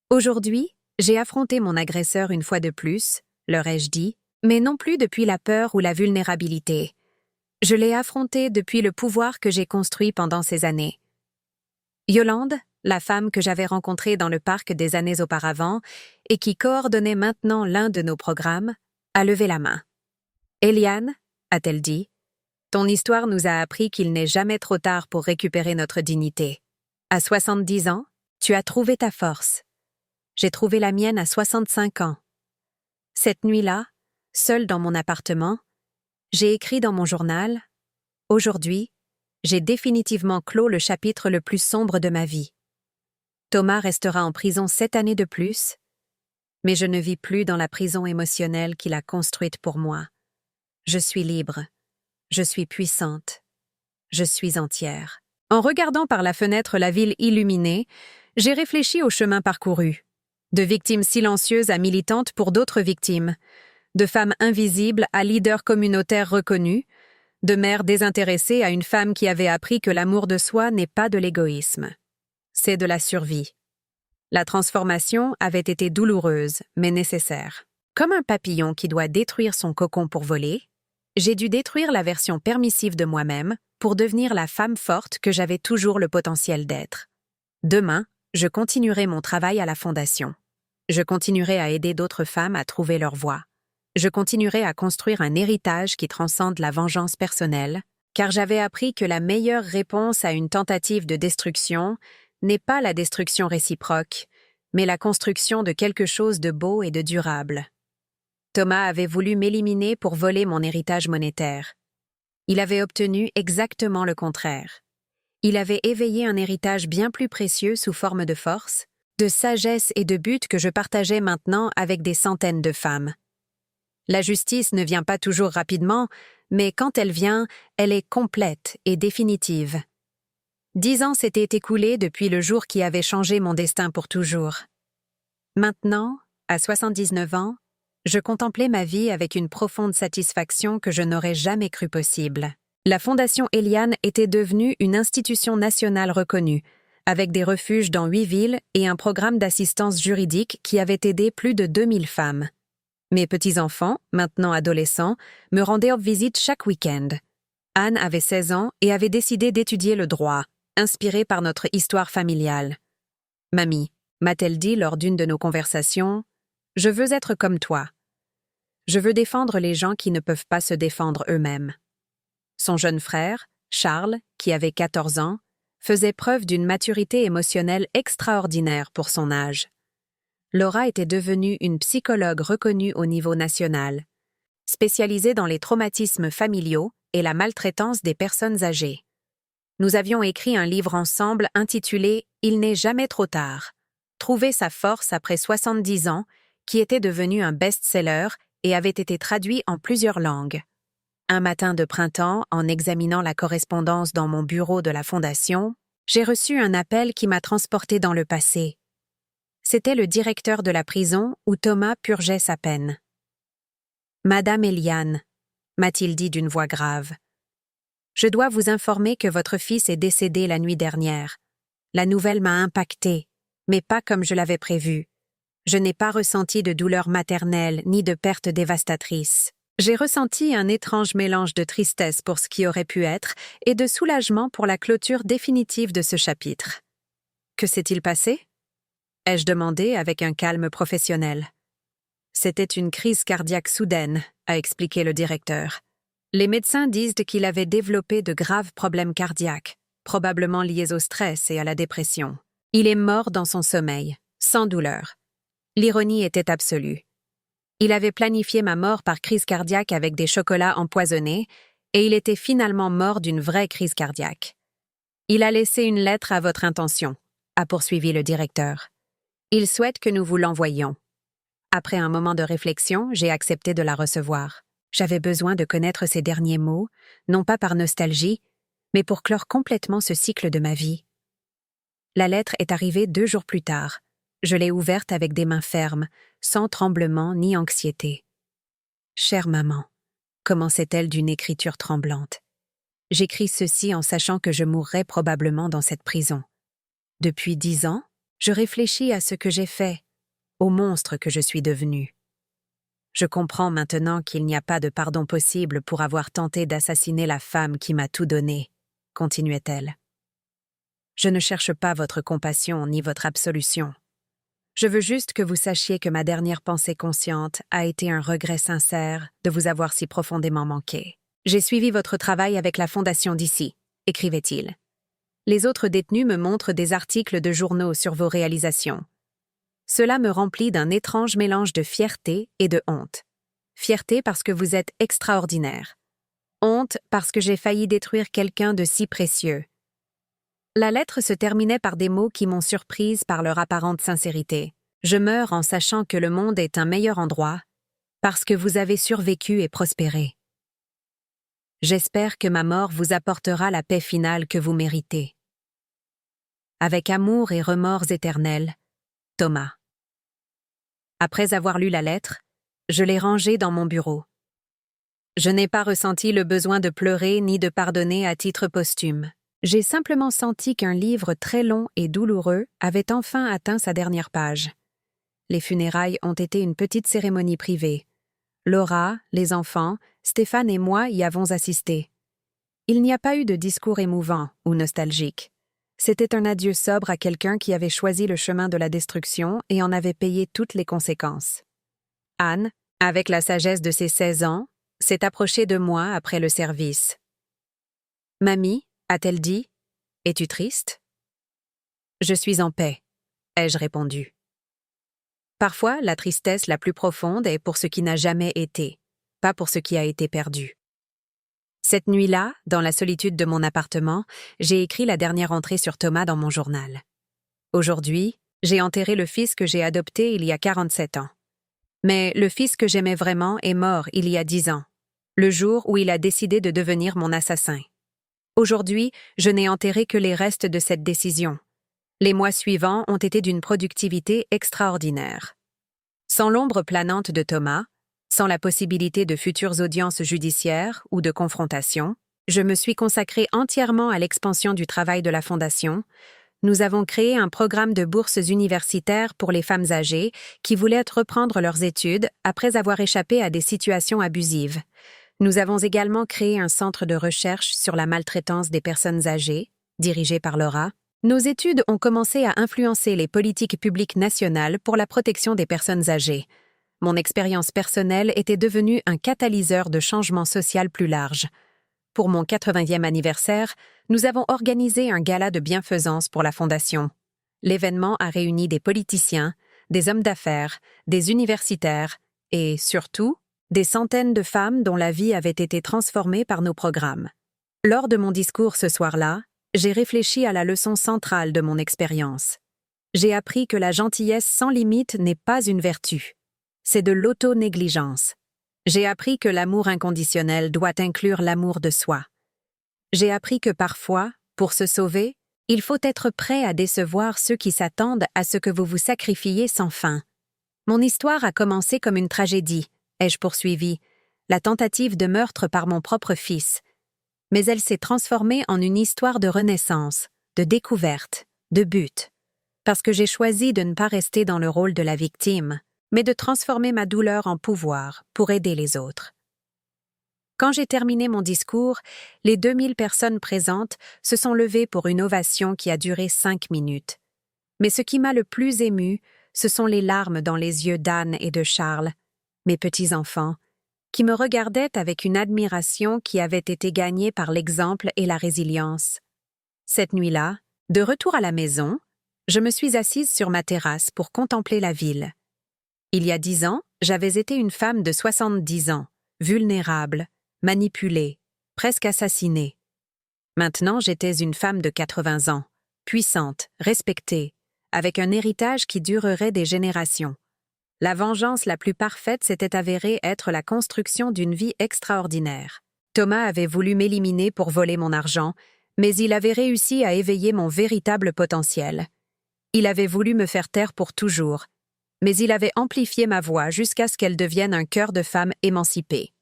Aujourd'hui, j'ai affronté mon agresseur une fois de plus, leur ai-je dit, mais non plus depuis la peur ou la vulnérabilité. Je l'ai affronté depuis le pouvoir que j'ai construit pendant ces années. Yolande, la femme que j'avais rencontrée dans le parc des années auparavant et qui coordonnait maintenant l'un de nos programmes, a levé la main. « Eliane, a-t-elle dit, ton histoire nous a appris qu'il n'est jamais trop tard pour récupérer notre dignité. À 70 ans, tu as trouvé ta force. J'ai trouvé la mienne à 65 ans. Cette nuit-là, seule dans mon appartement, j'ai écrit dans mon journal « Aujourd'hui, j'ai définitivement clos le chapitre le plus sombre de ma vie. Thomas restera en prison 7 années de plus, mais je ne vis plus dans la prison émotionnelle qu'il a construite pour moi. Je suis libre, je suis puissante, je suis entière. » En regardant par la fenêtre la ville illuminée, j'ai réfléchi au chemin parcouru. De victimes silencieuses à militantes pour d'autres victimes, de femmes invisibles à leaders communautaires reconnus, de mères désintéressées à une femme qui avait appris que l'amour de soi n'est pas de l'égoïsme. C'est de la survie. La transformation avait été douloureuse, mais nécessaire. Comme un papillon qui doit détruire son cocon pour voler, j'ai dû détruire la version permissive de moi-même pour devenir la femme forte que j'avais toujours le potentiel d'être. Demain, je continuerai mon travail à la Fondation. Je continuerai à aider d'autres femmes à trouver leur voie. Je continuerai à construire un héritage qui transcende la vengeance personnelle, car j'avais appris que la meilleure réponse à une tentative de destruction n'est pas la destruction réciproque, mais la construction de quelque chose de beau et de durable. Thomas avait voulu m'éliminer pour voler mon héritage monétaire. Il avait obtenu exactement le contraire. Il avait éveillé un héritage bien plus précieux sous forme de force, de sagesse et de but que je partageais maintenant avec des centaines de femmes. La justice ne vient pas toujours rapidement, mais quand elle vient, elle est complète et définitive. 10 ans s'étaient écoulés depuis le jour qui avait changé mon destin pour toujours. Maintenant, à 79 ans, je contemplais ma vie avec une profonde satisfaction que je n'aurais jamais cru possible. La Fondation Eliane était devenue une institution nationale reconnue, avec des refuges dans 8 villes et un programme d'assistance juridique qui avait aidé plus de 2000 femmes. Mes petits-enfants, maintenant adolescents, me rendaient visite chaque week-end. Anne avait 16 ans et avait décidé d'étudier le droit, inspirée par notre histoire familiale. « Mamie, m'a-t-elle dit lors d'une de nos conversations, « je veux être comme toi. Je veux défendre les gens qui ne peuvent pas se défendre eux-mêmes. » Son jeune frère, Charles, qui avait 14 ans, faisait preuve d'une maturité émotionnelle extraordinaire pour son âge. Laura était devenue une psychologue reconnue au niveau national, spécialisée dans les traumatismes familiaux et la maltraitance des personnes âgées. Nous avions écrit un livre ensemble intitulé « Il n'est jamais trop tard ». Trouver sa force après 70 ans, qui était devenu un best-seller et avait été traduit en plusieurs langues. Un matin de printemps, en examinant la correspondance dans mon bureau de la Fondation, j'ai reçu un appel qui m'a transporté dans le passé. C'était le directeur de la prison où Thomas purgeait sa peine. « Madame Eliane », m'a-t-il dit d'une voix grave, « je dois vous informer que votre fils est décédé la nuit dernière. La nouvelle m'a impactée, mais pas comme je l'avais prévu. Je n'ai pas ressenti de douleur maternelle ni de perte dévastatrice. J'ai ressenti un étrange mélange de tristesse pour ce qui aurait pu être et de soulagement pour la clôture définitive de ce chapitre. Que s'est-il passé? Ai-je demandé avec un calme professionnel. C'était une crise cardiaque soudaine, a expliqué le directeur. Les médecins disent qu'il avait développé de graves problèmes cardiaques, probablement liés au stress et à la dépression. Il est mort dans son sommeil, sans douleur. L'ironie était absolue. Il avait planifié ma mort par crise cardiaque avec des chocolats empoisonnés, et il était finalement mort d'une vraie crise cardiaque. Il a laissé une lettre à votre intention, a poursuivi le directeur. Il souhaite que nous vous l'envoyions. Après un moment de réflexion, j'ai accepté de la recevoir. J'avais besoin de connaître ces derniers mots, non pas par nostalgie, mais pour clore complètement ce cycle de ma vie. La lettre est arrivée 2 jours plus tard. Je l'ai ouverte avec des mains fermes, sans tremblement ni anxiété. « Chère maman », commençait-elle d'une écriture tremblante. J'écris ceci en sachant que je mourrai probablement dans cette prison. Depuis 10 ans, je réfléchis à ce que j'ai fait, au monstre que je suis devenu. Je comprends maintenant qu'il n'y a pas de pardon possible pour avoir tenté d'assassiner la femme qui m'a tout donné, continuait-elle. Je ne cherche pas votre compassion ni votre absolution. Je veux juste que vous sachiez que ma dernière pensée consciente a été un regret sincère de vous avoir si profondément manqué. J'ai suivi votre travail avec la fondation d'ici, écrivait-il. Les autres détenus me montrent des articles de journaux sur vos réalisations. Cela me remplit d'un étrange mélange de fierté et de honte. Fierté parce que vous êtes extraordinaire. Honte parce que j'ai failli détruire quelqu'un de si précieux. La lettre se terminait par des mots qui m'ont surprise par leur apparente sincérité. Je meurs en sachant que le monde est un meilleur endroit, parce que vous avez survécu et prospéré. J'espère que ma mort vous apportera la paix finale que vous méritez. Avec amour et remords éternels, Thomas. Après avoir lu la lettre, je l'ai rangée dans mon bureau. Je n'ai pas ressenti le besoin de pleurer ni de pardonner à titre posthume. J'ai simplement senti qu'un livre très long et douloureux avait enfin atteint sa dernière page. Les funérailles ont été une petite cérémonie privée. Laura, les enfants, Stéphane et moi y avons assisté. Il n'y a pas eu de discours émouvant ou nostalgique. C'était un adieu sobre à quelqu'un qui avait choisi le chemin de la destruction et en avait payé toutes les conséquences. Anne, avec la sagesse de ses 16 ans, s'est approchée de moi après le service. « Mamie, a-t-elle dit, es-tu triste ?»« Je suis en paix, » ai-je répondu. Parfois, la tristesse la plus profonde est pour ce qui n'a jamais été, pas pour ce qui a été perdu. Cette nuit-là, dans la solitude de mon appartement, j'ai écrit la dernière entrée sur Thomas dans mon journal. Aujourd'hui, j'ai enterré le fils que j'ai adopté il y a 47 ans. Mais le fils que j'aimais vraiment est mort il y a 10 ans, le jour où il a décidé de devenir mon assassin. Aujourd'hui, je n'ai enterré que les restes de cette décision. Les mois suivants ont été d'une productivité extraordinaire. Sans l'ombre planante de Thomas, sans la possibilité de futures audiences judiciaires ou de confrontation, je me suis consacrée entièrement à l'expansion du travail de la Fondation. Nous avons créé un programme de bourses universitaires pour les femmes âgées qui voulaient reprendre leurs études après avoir échappé à des situations abusives. Nous avons également créé un centre de recherche sur la maltraitance des personnes âgées, dirigé par Laura. Nos études ont commencé à influencer les politiques publiques nationales pour la protection des personnes âgées. Mon expérience personnelle était devenue un catalyseur de changement social plus large. Pour mon 80e anniversaire, nous avons organisé un gala de bienfaisance pour la Fondation. L'événement a réuni des politiciens, des hommes d'affaires, des universitaires et, surtout, des centaines de femmes dont la vie avait été transformée par nos programmes. Lors de mon discours ce soir-là, j'ai réfléchi à la leçon centrale de mon expérience. J'ai appris que la gentillesse sans limite n'est pas une vertu. C'est de l'auto-négligence. J'ai appris que l'amour inconditionnel doit inclure l'amour de soi. J'ai appris que parfois, pour se sauver, il faut être prêt à décevoir ceux qui s'attendent à ce que vous vous sacrifiez sans fin. Mon histoire a commencé comme une tragédie, ai-je poursuivi, la tentative de meurtre par mon propre fils. Mais elle s'est transformée en une histoire de renaissance, de découverte, de but. Parce que j'ai choisi de ne pas rester dans le rôle de la victime, mais de transformer ma douleur en pouvoir pour aider les autres. Quand j'ai terminé mon discours, les 2000 personnes présentes se sont levées pour une ovation qui a duré 5 minutes. Mais ce qui m'a le plus ému, ce sont les larmes dans les yeux d'Anne et de Charles, mes petits-enfants, qui me regardaient avec une admiration qui avait été gagnée par l'exemple et la résilience. Cette nuit-là, de retour à la maison, je me suis assise sur ma terrasse pour contempler la ville. Il y a 10 ans, j'avais été une femme de 70 ans, vulnérable, manipulée, presque assassinée. Maintenant, j'étais une femme de 80 ans, puissante, respectée, avec un héritage qui durerait des générations. La vengeance la plus parfaite s'était avérée être la construction d'une vie extraordinaire. Thomas avait voulu m'éliminer pour voler mon argent, mais il avait réussi à éveiller mon véritable potentiel. Il avait voulu me faire taire pour toujours, mais il avait amplifié ma voix jusqu'à ce qu'elle devienne un cœur de femme émancipée.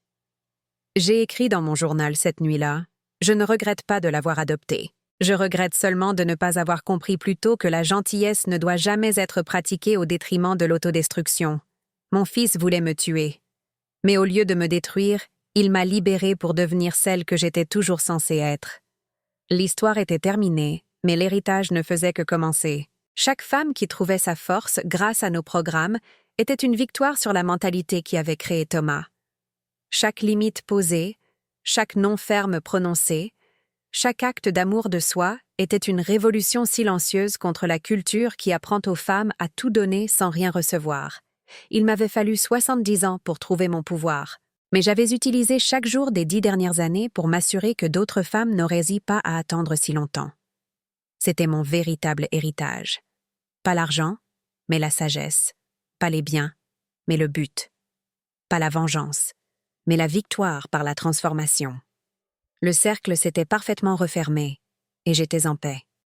J'ai écrit dans mon journal cette nuit-là, « Je ne regrette pas de l'avoir adopté. Je regrette seulement de ne pas avoir compris plus tôt que la gentillesse ne doit jamais être pratiquée au détriment de l'autodestruction. Mon fils voulait me tuer. Mais au lieu de me détruire, il m'a libérée pour devenir celle que j'étais toujours censée être. » L'histoire était terminée, mais l'héritage ne faisait que commencer. Chaque femme qui trouvait sa force grâce à nos programmes était une victoire sur la mentalité qui avait créé Thomas. Chaque limite posée, chaque non ferme prononcé, chaque acte d'amour de soi était une révolution silencieuse contre la culture qui apprend aux femmes à tout donner sans rien recevoir. Il m'avait fallu 70 ans pour trouver mon pouvoir, mais j'avais utilisé chaque jour des 10 dernières années pour m'assurer que d'autres femmes n'auraient pas à attendre si longtemps. C'était mon véritable héritage. Pas l'argent, mais la sagesse. Pas les biens, mais le but. Pas la vengeance, mais la victoire par la transformation. Le cercle s'était parfaitement refermé, et j'étais en paix.